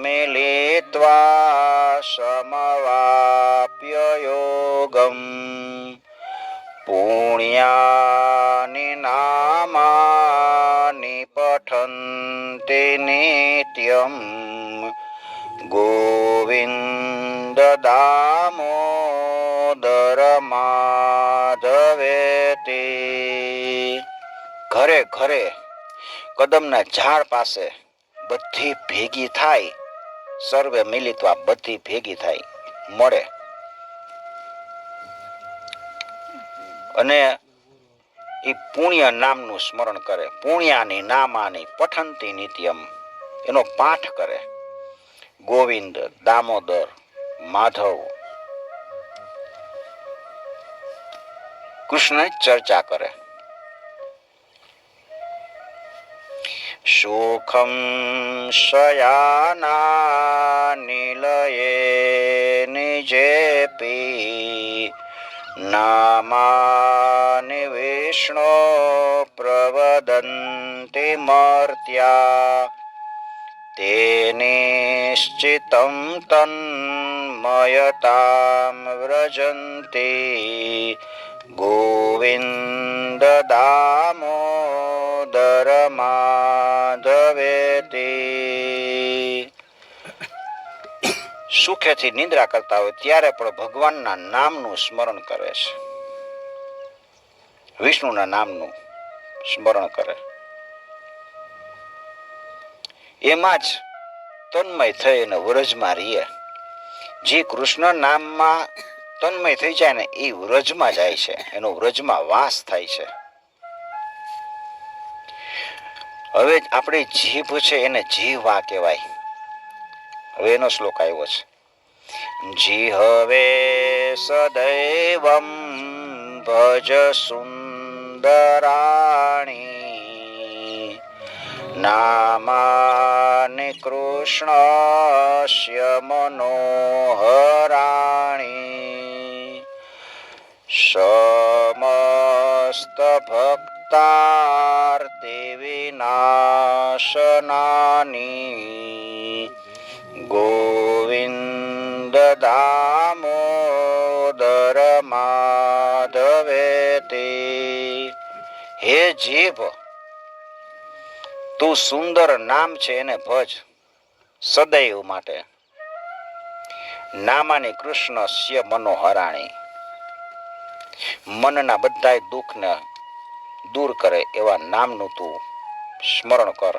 મિલિત્વા સમવાપ્ય યોગમ પુણ્યાનિ નામાનિ પઠન્તિ નિત્યમ ગોવિંદ દામોદર માધવેતિ. ઘરે ઘરે કદમના ઝાડ પાસે બધી ભેગી થાય, સર્વે મિલિત્વા બધી ભેગી થાય, મળે અને એ પુણ્ય નામનું સ્મરણ કરે. પુણ્યાની નામાની પઠંતી નિત્યમ, એનો પાઠ કરે. ગોવિંદ, દામોદર, માધવ, કૃષ્ણ ચર્ચા કરે. સુખમ શયાના નિલયે નિજેપી નામાનિ વિષ્ણુ પ્રવદન્તિ મર્ત્યા તે નિશ્ચિતમ તન્મયતામ વ્રજન્તિ ગોવિંદ દામોદર માધવેતિ. સુખેથી નિંદ્રા કરતા હોય ત્યારે પણ ભગવાનના નામનું સ્મરણ કરે છે, વિષ્ણુના નામનું સ્મરણ કરે. એમાં જ તન્મય થઈને વ્રજમાં રહીએ. જે કૃષ્ણ નામમાં તન્મય થઈ જાય ને એ વ્રજમાં જાય છે, એનો વ્રજમાં વાસ થાય છે. હવે આપણી જીભ છે એને જીવા કહેવાય. હવે એનો શ્લોક આવ્યો છે. જીહવે સદૈવં ભજ સુંદરાણી નામાનિ કૃષ્ણસ્ય મનોહરાણી સમસ્ત ભક્તાર્તિ વિનાશનાની ગોવિંદ દામોદર માધવેતી. હે જીભ, તું સુંદર નામ છે એને ભજ સદૈવ માટે. નામાની કૃષ્ણ સ્ય મનોહરાણી, મનના બધા દુઃખને દૂર કરે એવા નામનું તું સ્મરણ કર.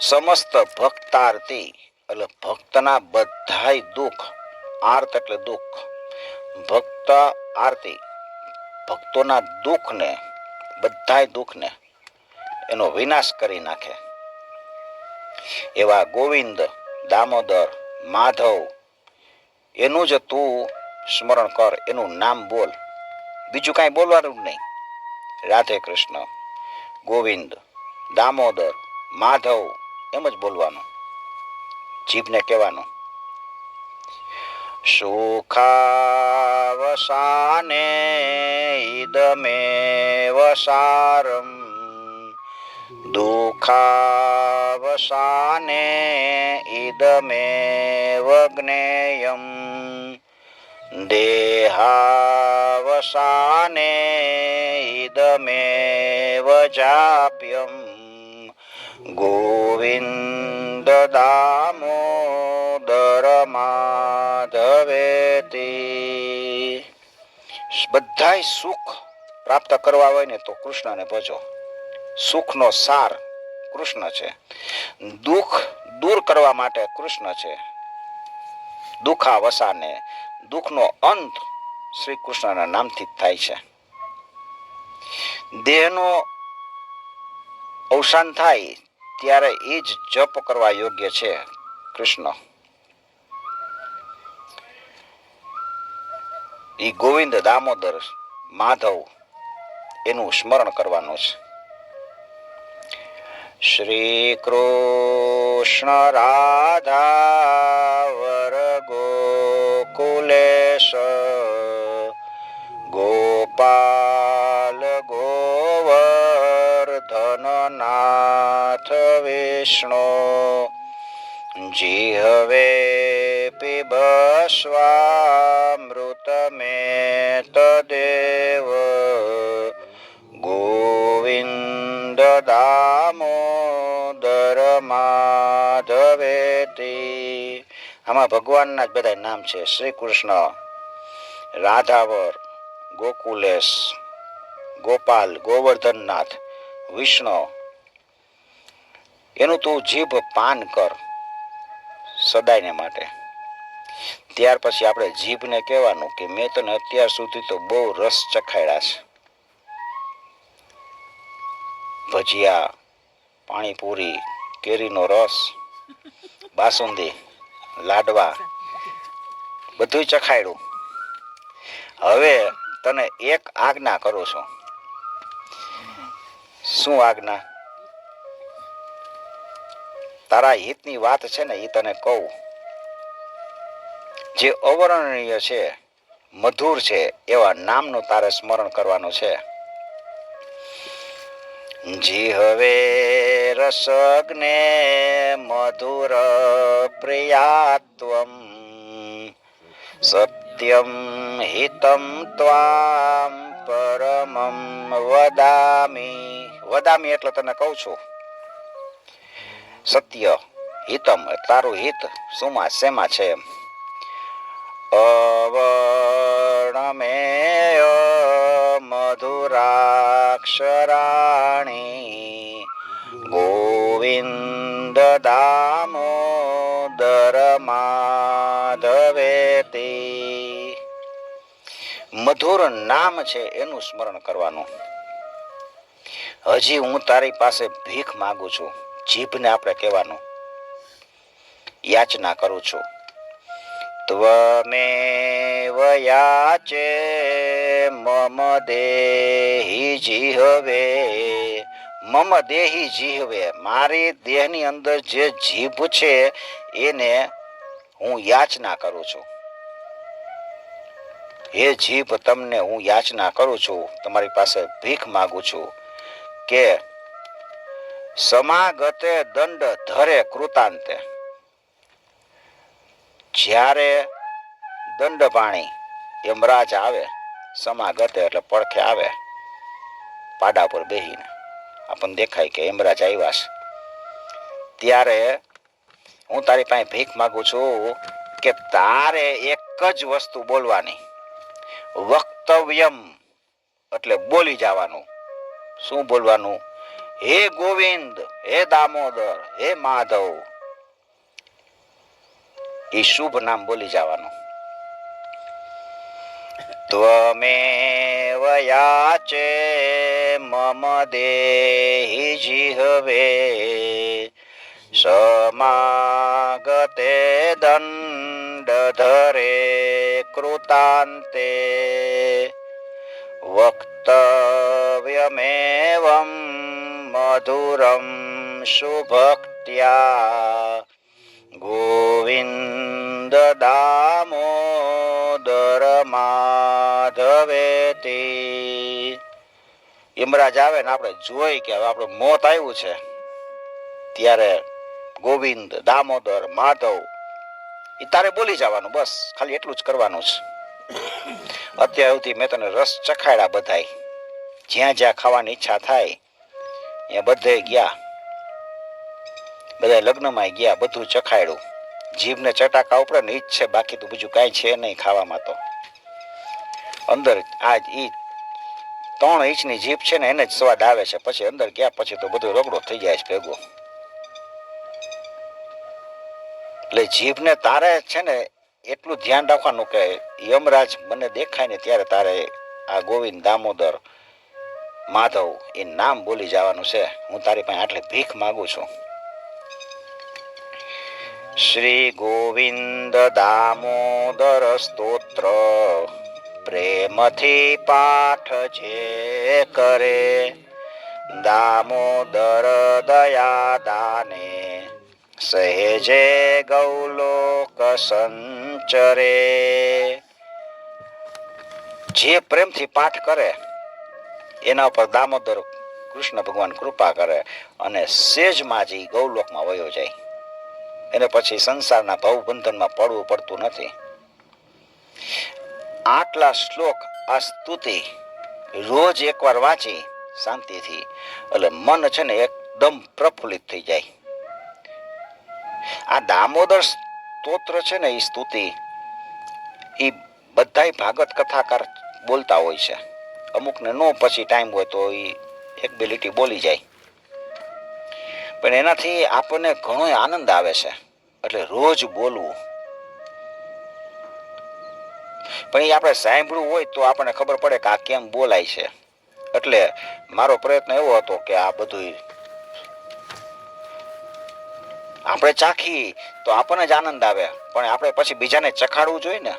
સમસ્ત ભક્તાર્થી એટલે ભક્તના બધાય દુઃખ, આર્ત એટલે દુઃખ, ભક્ત આરતી ભક્તોના દુઃખને બધાય દુઃખને એનો વિનાશ કરી નાખે એવા ગોવિંદ, દામોદર, માધવ એનું જ તું સ્મરણ કર, એનું નામ બોલ, બીજું કાંઈ બોલવાનું જ નહીં. રાધે કૃષ્ણ, ગોવિંદ, દામોદર, માધવ એમ જ બોલવાનું, જીભને કહેવાનું. સુખાવસાને ઇદમેવ સારમ દુઃખાવસાને ઇદમેવ જ્ઞેયમ દેહાવસાને ઇદમેવ જાપ્યમ ગોવિંદ દામોદર માધવેતી. બધાય સુખ પ્રાપ્ત કરવા હોય ને તો કૃષ્ણને ભજો. સુખનો સાર કૃષ્ણ છે, દુઃખ દૂર કરવા માટે કૃષ્ણ છે. દુઃખાવસાને, દુઃખનો અંત શ્રી કૃષ્ણના નામથી જ થાય છે. દેહનો અવસાન થાય ત્યારે એ જ જપ કરવા યોગ્ય છે કૃષ્ણ. એ ગોવિંદ, દામોદર, માધવ એનું સ્મરણ કરવાનું છે. શ્રી કૃષ્ણ રાધા વર ગોકુલેશ ગોપાલ ગોવર્ધન નાથ વિષ્ણુ જીહવે પિબસ્વામૃતમેતદેવ ગોવિંદ દામોદર માધવેતી. આમાં ભગવાનના જ બધા નામ છે. શ્રી કૃષ્ણ, રાધાવર, ગોકુલેશ, ગોપાલ, ગોવર્ધનનાથ, વિષ્ણુ એનું તું જીભ પાન કર સદાયને માટે. ત્યાર પછી આપણે જીભને કહેવાનું કે મેં તને અત્યાર સુધી તો બહુ રસ ચખાડ્યા છે. ભજીયા, પાણીપુરી, કેરીનો રસ, બાસુંદી, લાડવા બધું ચખાડ્યું. હવે તને એક આજ્ઞા કરું છું. શું આજ્ઞા? તારા હિતની વાત છે ને એ તને કહું. જે અવર્ણનીય છે, મધુર છે એવા નામનું તારે સ્મરણ કરવાનું છે. જીહવે રસગ્ને મધુર પ્રિયાત્વમ સત્યમ હિતમ ત્વામ પરમમ વદામી. વદામી એટલે તને કહું છું. સત્ય, હિતમ તારું હિત સુમાં શેમાં છે એમ. અવર્ણમેય મધુરાક્ષરાણી ગોવિંદ દામોદર માધવેતી. મધુર નામ છે એનું સ્મરણ કરવાનું. હજી હું તારી પાસે ભીખ માંગુ છું. જીભને આપણે કહેવાનું, યાચના કરું છું. ત્વમેવ યાચે મમ દેહી જીહવે. મમ દેહી જીહવે, મારી દેહની અંદર જે જીભ છે એને હું યાચના કરું છું. હે જીભ, તમને હું યાચના કરું છું, તમારી પાસે ભીખ માગું છું કે સમાગતે દંડ ધરે કૃતાંતે. જ્યારે દંડ પાણી યમરાજ આવે, સમાગતે એટલે પડખે આવે, પાડા પર બેહીને આપણને દેખાય કે યમરાજ આવ્યા છે, ત્યારે હું તારી પાસે ભીખ માગું છું કે તારે એક જ વસ્તુ બોલવાની. વક્તવ્યમ એટલે બોલી જવાનું. શું બોલવાનું? હે ગોવિંદ, હે દામોદર, હે માધવ. એ શુભ નામ બોલી જવાનું. ત્વમેવ યાચે મમ દેહી જીહવે સમાગતે દંડ ધરે કૃતાંતે વક્તવ્યમેવં મધુરમ સુભક્ત્યા ગોવિંદ દામોદર માધવેતી. યમરાજ આવે ને આપણે જોઈ કે હવે આપણે મોત આવ્યું છે, ત્યારે ગોવિંદ, દામોદર, માધવ એ તારે બોલી જવાનું. બસ ખાલી એટલું જ કરવાનું છે. અત્યાર સુધી મેં તને રસ ચખાડ્યા બધાય, જ્યાં જ્યાં ખાવાની ઈચ્છા થાય ત્યાં બધે ગયા, બધા લગ્નમાં ગયા, બધું ચખાડ્યું. જીભને ચટાકા ઉપડે ને ઈ જ છે, બાકી તો બીજું કાંઈ છે નહીં ખાવામાં. તો અંદર આ 3 ઇંચની જીભ છે ને એને જ સ્વાદ આવે છે, પછી અંદર ગયા પછી તો બધું રગડો થઈ જાય છે ભેગો. એટલે જીભને તારે છે ને એટલું ધ્યાન રાખવાનું કે યમરાજ મને દેખાય ને ત્યારે તારે આ ગોવિંદ, દામોદર, માધવ એ નામ બોલી જવાનું છે. હું તારી પાસે આટલી ભીખ માગું છું. શ્રી ગોવિંદ દામોદર સ્તોત્ર પ્રેમથી પાઠ જે કરે, દામોદર દયા દાને સહેજે ગૌલોક સંચરે. જે પ્રેમથી પાઠ કરે એના પર દામોદર કૃષ્ણ ભગવાન કૃપા કરે અને સેજમાં જ ગૌલોકમાં વયો જાય. એને પછી સંસારના ભવબંધનમાં પડવું પડતું નથી. આટલા શ્લોક આ સ્તુતિ રોજ એકવાર વાંચી શાંતિથી એટલે મન છે ને એકદમ પ્રફુલ્લિત થઈ જાય. આ દામોદર સ્તોત્ર છે ને એ સ્તુતિ એ બધાય ભાગવત કથાકાર બોલતા હોય છે. અમુકને નો પછી ટાઈમ હોય તો એ 1-2 લીટી બોલી જાય, પણ એનાથી આપણને ઘણો આનંદ આવે છે. એટલે રોજ બોલવું. પણ એ આપણે સાંભળવું હોય તો આપણને ખબર પડે કે આ કેમ બોલાય છે. એટલે મારો પ્રયત્ન એવો હતો કે આ બધું આપણે ચાખી તો આપણને જ આનંદ આવે, પણ આપણે પછી બીજાને ચખાડવું જોઈએ ને,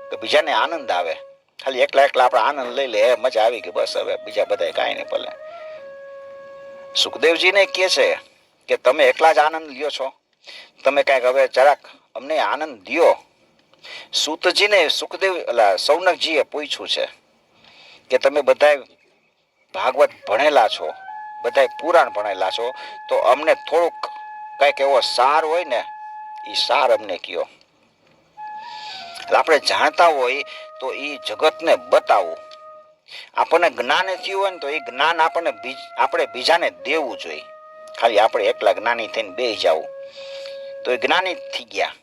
કે બીજાને આનંદ આવે. ખાલી એકલા આપણે આનંદ લઈ લે, મજા આવી ગઈ, બસ હવે બીજા બધા કાંઈ નહીં ભલે. સુખદેવજીને કહે છે કે તમે એકલા જ આનંદ લ્યો છો, તમે કાંઈક હવે જરાક અમને આનંદ દ્યો. સૂતજીને સુખદેવ સૌનકજીએ પૂછ્યું છે કે તમે બધા ભાગવત ભણેલા છો, બધા પુરાણ ભણેલા છો, તો અમને થોડુંક કંઈક એવો સાર હોય ને એ સાર અમને કયો. આપણે જાણતા હોય તો એ જગતને બતાવવું. આપણને જ્ઞાન થયું હોય ને તો એ જ્ઞાન આપણે બીજાને દેવું જોઈએ. ખાલી આપણે એકલા જ્ઞાની થઈને બેસી જવું તો એ જ્ઞાની થઈ ગયા.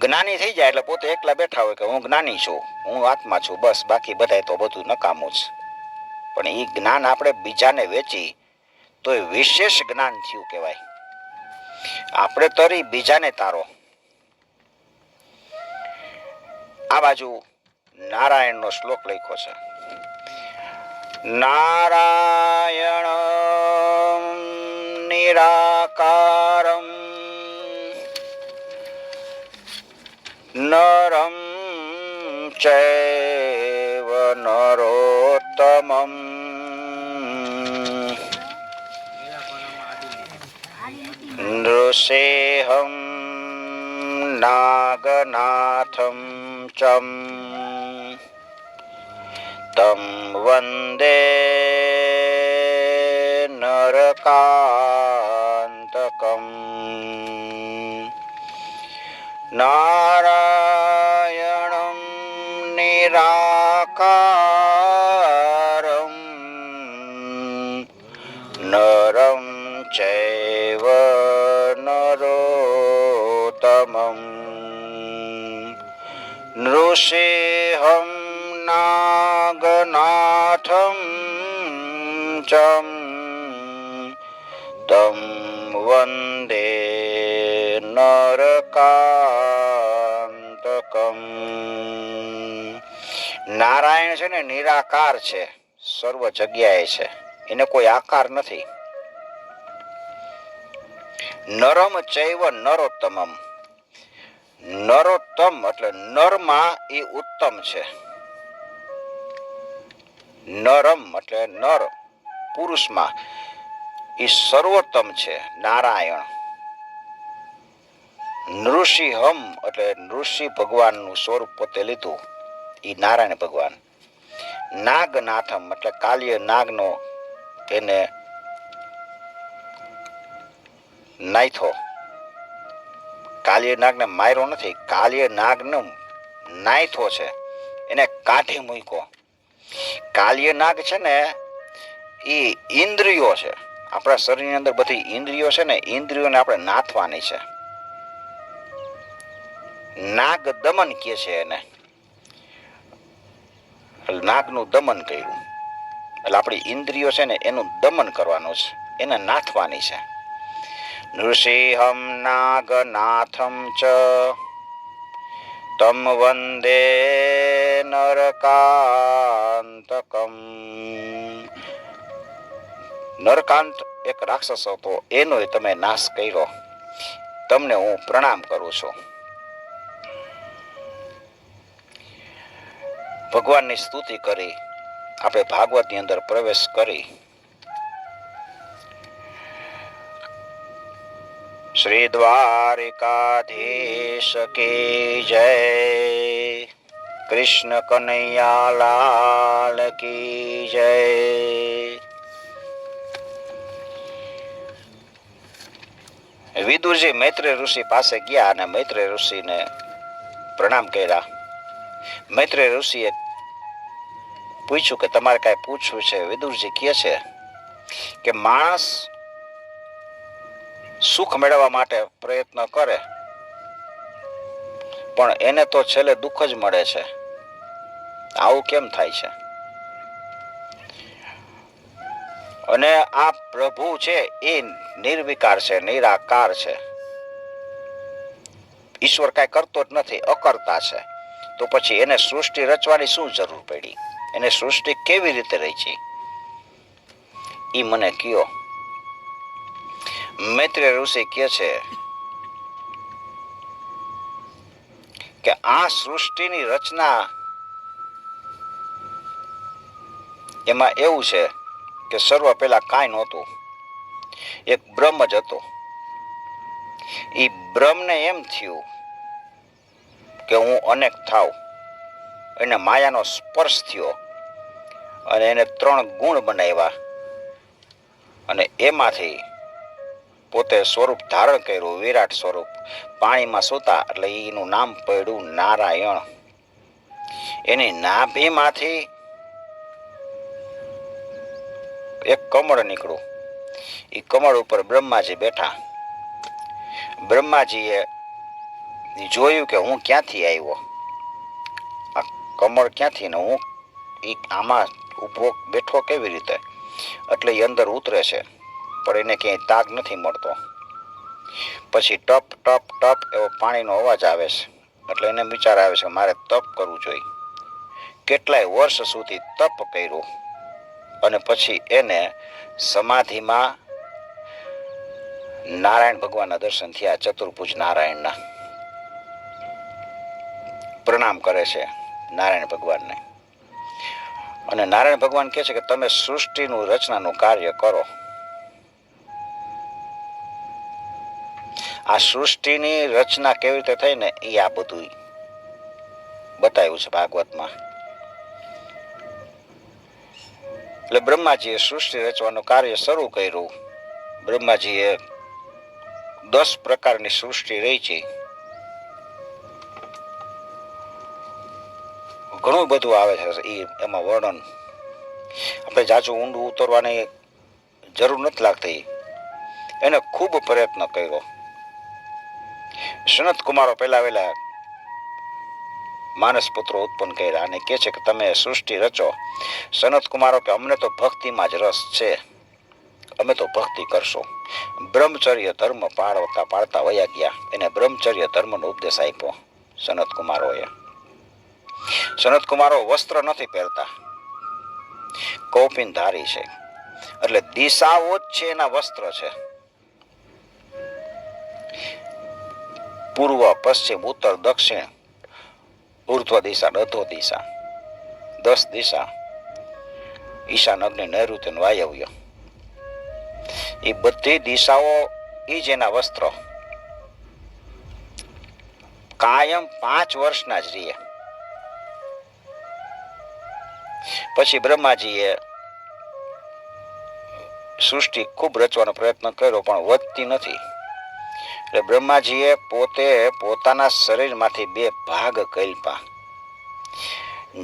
જ્ઞાની થઈ જાય એટલે પોતે એકલા બેઠા હોય કે હું જ્ઞાની છું, હું આત્મા છું, બસ બાકી બધા તો બધું નકામું જ. પણ એ જ્ઞાન આપણે બીજાને વેચી તો એ વિશેષ જ્ઞાન થયું કહેવાય. આપણે તરી બીજાને તારો. આ બાજુ નારાયણનો શ્લોક લખ્યો છે. નારાયણ નિરાકારમ તમમ નૃષેહમ નાગનાથમ ચમ તમ વંદે નરકાંતકમ નારાયણં નિરાકારં નરં ચૈવ નરોત્તમં નૃસિંહં નાગનાથં ચમ તમ વંદે નરકાંતકમ. નારાયણ છે ને નિરાકાર છે, સર્વ જગ્યાએ છે, એને કોઈ આકાર નથી. નરમ ચૈવ નરોત્તમમ, નરોત્તમ એટલે નરમાં એ ઉત્તમ છે. નરમ એટલે નર પુરુષમાં એ સર્વોત્તમ છે નારાયણ. નૃસિંહમ એટલે નૃષિ ભગવાનનું સ્વરૂપ પોતે લીધું એ નારાયણ ભગવાન. નાગનાથમ એટલે કાલ્ય નાગનો એને નાથો. કાલ્ય નાગને માર્યો નથી, કાલ્ય નાગનો નાથો છે, એને કાઢી મૂક્યો. કાલ્ય નાગ છે ને એ ઇન્દ્રિયો છે. આપણા શરીરની અંદર બધી ઇન્દ્રિયો છે ને, ઇન્દ્રિયોને આપણે નાથવાની છે. નાગ દમન કહે છે એને, નાગનું દમન કર્યું એટલે આપણી ઇન્દ્રિયો છે ને એનું દમન કરવાનું છે, એને નાથવાની છે. નૃસિંહમ નાગનાથમ ચ તમ વંદે નરકાંતકમ. નરકાંત એક રાક્ષસ હતો, એનો તમે નાશ કર્યો, તમને હું પ્રણામ કરું છું. ભગવાનની સ્તુતિ કરી આપણે ભાગવતની અંદર પ્રવેશ કરી. શ્રી દ્વારિકાધીશ કી જય, કૃષ્ણ કનૈયા લાલ કી જય. વિદુરજી મૈત્રેય ઋષિ પાસે ગયા અને મૈત્રેય ઋષિને પ્રણામ કર્યા. મૈત્રેય ઋષિએ પૂછ્યું કે તમારે કાંઈ પૂછવું છે? વિદુરજી કહે છે કે માણસ સુખ મેળવવા માટે પ્રયત્ન કરે પણ એને તો છેલ્લે દુઃખ જ મળે છે. આવું કેમ થાય છે? અને આ પ્રભુ છે એ નિર્વિકાર છે, નિરાકાર છે. ઈશ્વર કાંઈ કરતો જ નથી, અકર્તા છે. તો પછી એને સૃષ્ટિ રચવાની શું જરૂર પડી? એને સૃષ્ટિ કેવી રીતે રહી છે એ મને કયો. મૈત્રેય ઋષિ કહે છે કે આ સૃષ્ટિની રચના એમાં એવું છે કે સર્વ પહેલા કાંઈ નહોતું, એક બ્રહ્મ જ હતો. એ બ્રહ્મને એમ થયું કે હું અનેક થાવ. એને માયાનો સ્પર્શ થયો અને એને 3 ગુણ બનાવ્યા અને એમાંથી પોતે સ્વરૂપ ધારણ કર્યું, વિરાટ સ્વરૂપ. પાણીમાં સૂતા એટલે એનું નામ પડ્યું નારાયણ. એની નાભીમાંથી એક કમળ નીકળ્યું. એ કમળ ઉપર બ્રહ્માજી બેઠા. બ્રહ્માજીએ જોયું કે હું ક્યાંથી આવ્યો, આ કમળ ક્યાંથી ને હું આમાં ઊભો બેઠો કેવી રીતે? એટલે એ અંદર ઉતરે છે પણ એને ક્યાંય તાગ નથી મળતો. પછી ટપ ટપ ટપ એવો પાણીનો અવાજ આવે છે એટલે એને વિચાર આવે છે મારે તપ કરવું જોઈએ. કેટલાય વર્ષ સુધી તપ કર્યું અને પછી એને સમાધિમાં નારાયણ ભગવાનના દર્શન થયા. ચતુર્ભુજ નારાયણના પ્રણામ કરે છે નારાયણ ભગવાનને. અને નારાયણ ભગવાન કહે છે કે તમે સૃષ્ટિનું રચનાનું કાર્ય કરો. આ સૃષ્ટિની રચના કેવી રીતે થઈ ને એ આ બધું બતાવ્યું છે ભાગવતમાં. એટલે બ્રહ્માજીએ સૃષ્ટિ રચવાનું કાર્ય શરૂ કર્યું. બ્રહ્માજીએ 10 પ્રકારની સૃષ્ટિ રચી. ઘણું બધું આવે છે એમાં વર્ણન. આપણે જાજુ ઊંડું ઉતરવાની જરૂર નથી લાગતી. એને ખૂબ પ્રયત્ન કર્યો. સનત કુમારો પહેલા વહેલા માનસ પુત્રો ઉત્પન્ન કર્યા અને કહે છે કે તમે સૃષ્ટિ રચો. સનત કુમારો કે અમને તો ભક્તિમાં જ રસ છે, અમે તો ભક્તિ કરશું. બ્રહ્મચર્ય ધર્મ પાળતા પાળતા વયા ગયા. એને બ્રહ્મચર્ય ધર્મનો ઉપદેશ આપ્યો સનત કુમારોએ. સનત કુમારો વસ્ત્ર નથી પહેરતા, કૌપિન ધારી છે. એટલે દિશાઓ જ છે એના વસ્ત્ર છે. પૂર્વ, પશ્ચિમ, ઉત્તર, દક્ષિણ, ઉર્ધ્વ દિશા, અધો દિશા, 10 દિશા, ઈશાન, અગ્નિ, નૈઋત્ય, વાયવ્ય. એ બધી દિશાઓ એ જ એના વસ્ત્રો. કાયમ 5 વર્ષના જ રહીએ. પછી બ્રહ્માજીએ સૃષ્ટિ ખૂબ રચવાનો પ્રયત્ન કર્યો પણ વધતી નથી. એટલે બ્રહ્માજીએ પોતે પોતાના શરીરમાંથી 2 ભાગ કલ્પ્યા.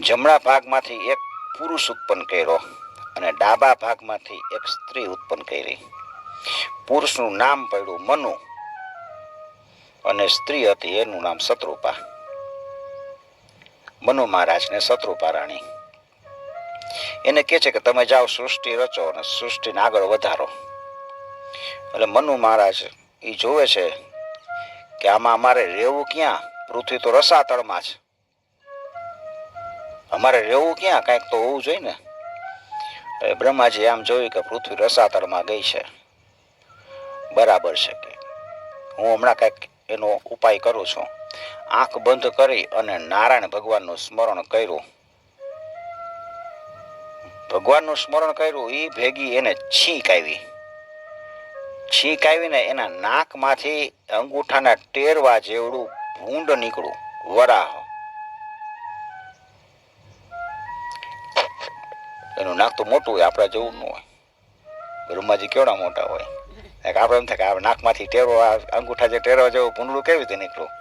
જમણા ભાગમાંથી એક પુરુષ ઉત્પન્ન કર્યો અને ડાબા ભાગમાંથી એક સ્ત્રી ઉત્પન્ન કરી. પુરુષનું નામ પડ્યું મનુ અને સ્ત્રી હતી એનું નામ શત્રુપા. મનુ મહારાજને શત્રુપા રાણી. એને કહે છે કે તમે જાઓ સૃષ્ટિ રચો અને સૃષ્ટિને આગળ વધારો. એટલે મનુ મહારાજ એ જોવે છે કે આમાં અમારે રહેવું ક્યાં? પૃથ્વી તો રસાતળમાં છે, અમારે રહેવું ક્યાં? કાંઈક તો હોવું જોઈએ ને. બ્રહ્માજી આમ જોયું કે પૃથ્વી રસાતળમાં ગઈ છે. બરાબર છે કે હું હમણાં કંઈક એનો ઉપાય કરું છું. આંખ બંધ કરી અને નારાયણ ભગવાનનું સ્મરણ કર્યું. ભગવાનનું સ્મરણ કર્યું એ ભેગી એને છીંક આવી. છીંક આવીને એના નાકમાંથી અંગૂઠાના ટેરવા જેવડું ભૂંડ નીકળ્યું, વરાહ. એનું નાક તો મોટું હોય, આપણા જેવું ન હોય. બ્રહ્માજી કેવડા મોટા હોય. આપણે એમ થાય કે નાકમાંથી ટેરો, અંગૂઠા જે ટેરવા જેવું ભૂંડડું કેવી રીતે નીકળ્યું?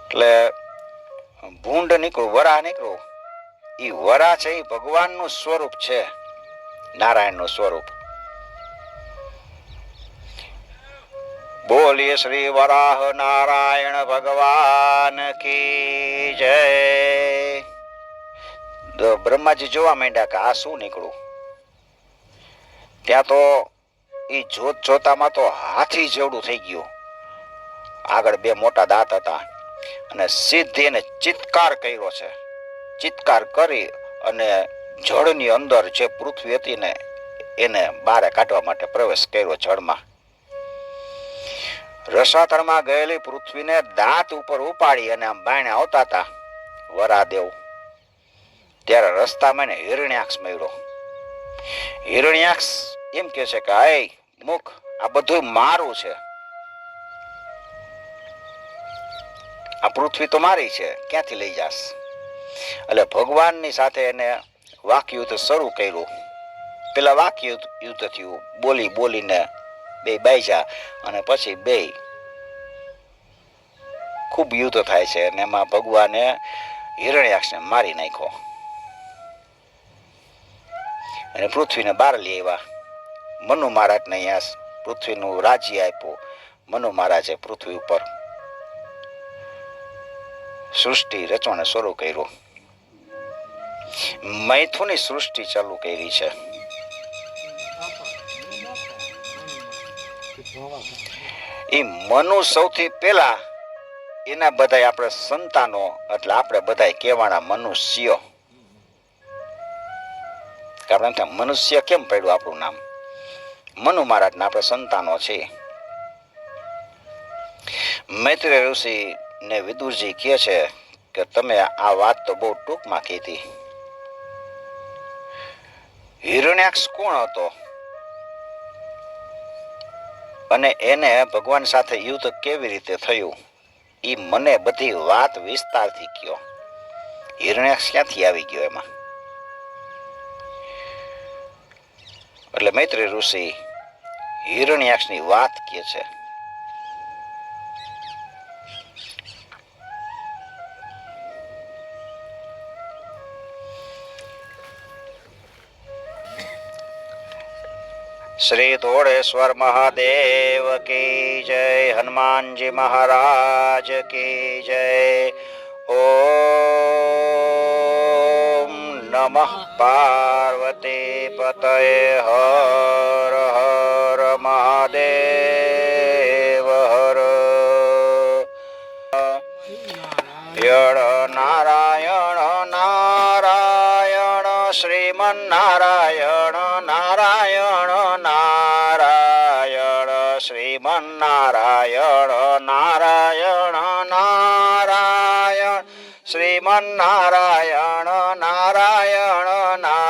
એટલે ભૂંડ નીકળ્યું, વરાહ નીકળ્યું. એ વરા છે એ ભગવાનનું સ્વરૂપ છે, નારાયણનું સ્વરૂપ. બોલીએ શ્રી વરાહ નારાયણ ભગવાન કી જય. બ્રહ્માજી જોવા માંડ્યા કે આ શું નીકળ્યું. ત્યાં તો એ જોત જોતામાં તો હાથી જેવડું થઈ ગયું. આગળ 2 મોટા દાંત હતા અને સીધી એને ચિત્કાર કર્યો છે. ચિત્કાર કરી અને જળની અંદર જે પૃથ્વી હતી ને એને બહાર કાઢવા માટે પ્રવેશ કર્યો જળમાં. રસાતળમાં ગયેલી પૃથ્વીને દાંત ઉપર ઉપાડી અને આમ બાયણે આવતા હતા વરાદેવ. ત્યારે રસ્તામાં એને હિરણ્યાક્ષ મળ્યો. હિરણ્યાક્ષ એમ કે છે કે આય મુખ, આ બધું મારું છે, આ પૃથ્વી તો મારી છે, ક્યાંથી લઈ જાસ? એટલે ભગવાનની સાથે એને વાકયુદ્ધ શરૂ કર્યું. પેલા વાકયુદ્ધ થયું, બોલી બોલીને 2 બાઈજા અને પછી 2 ખૂબ યુદ્ધ થાય છે અને એમાં ભગવાને હિરણ્યાક્ષને મારી નાખ્યો અને પૃથ્વીને બહાર લઈ આવ્યા. મનુ મહારાજને અહીંયા પૃથ્વીનું રાજ્ય આપ્યું. મનુ મહારાજે પૃથ્વી ઉપર સૃષ્ટિ રચવાનું શરૂ કર્યું. મૈથુનની સૃષ્ટિ ચાલુ કરી છે. એ મનુ સૌથી પહેલા એના બધા આપણે સંતાનો, એટલે આપણે બધા કહેવાના મનુષ્યો. કારણ મનુષ્ય કેમ પડ્યું આપણું નામ? મનુ મહારાજના આપણે સંતાનો છે. મૈત્રેય ઋષિ ને વિદુરજી કહે છે કે તમે આ વાત તો બહુ ટૂંકમાં કીધી. હિરણ્યાક્ષ કોણ હતો અને એને ભગવાન સાથે યુદ્ધ કેવી રીતે થયું એ મને બધી વાત વિસ્તારથી કયો. હિરણ્યાક્ષ ક્યાંથી આવી ગયો એમાં? એટલે મૈત્રી ઋષિ હિરણ્યાક્ષની વાત કે છે. શ્રી ધોળેશ્વર મહાદેવ કી જય. હનુમાનજી મહારાજ કી જય. ઓમ નમઃ પાર્વતી પતય. હર હર મહાદેવ હર. યળ નારાયણ નારાયણ શ્રીમન્નારાયણ નારાયણ નારાયણ શ્રીમન્નારાયણ નારાયણ નારાયણ શ્રીમન્નારાયણ નારાયણ નારાયણ.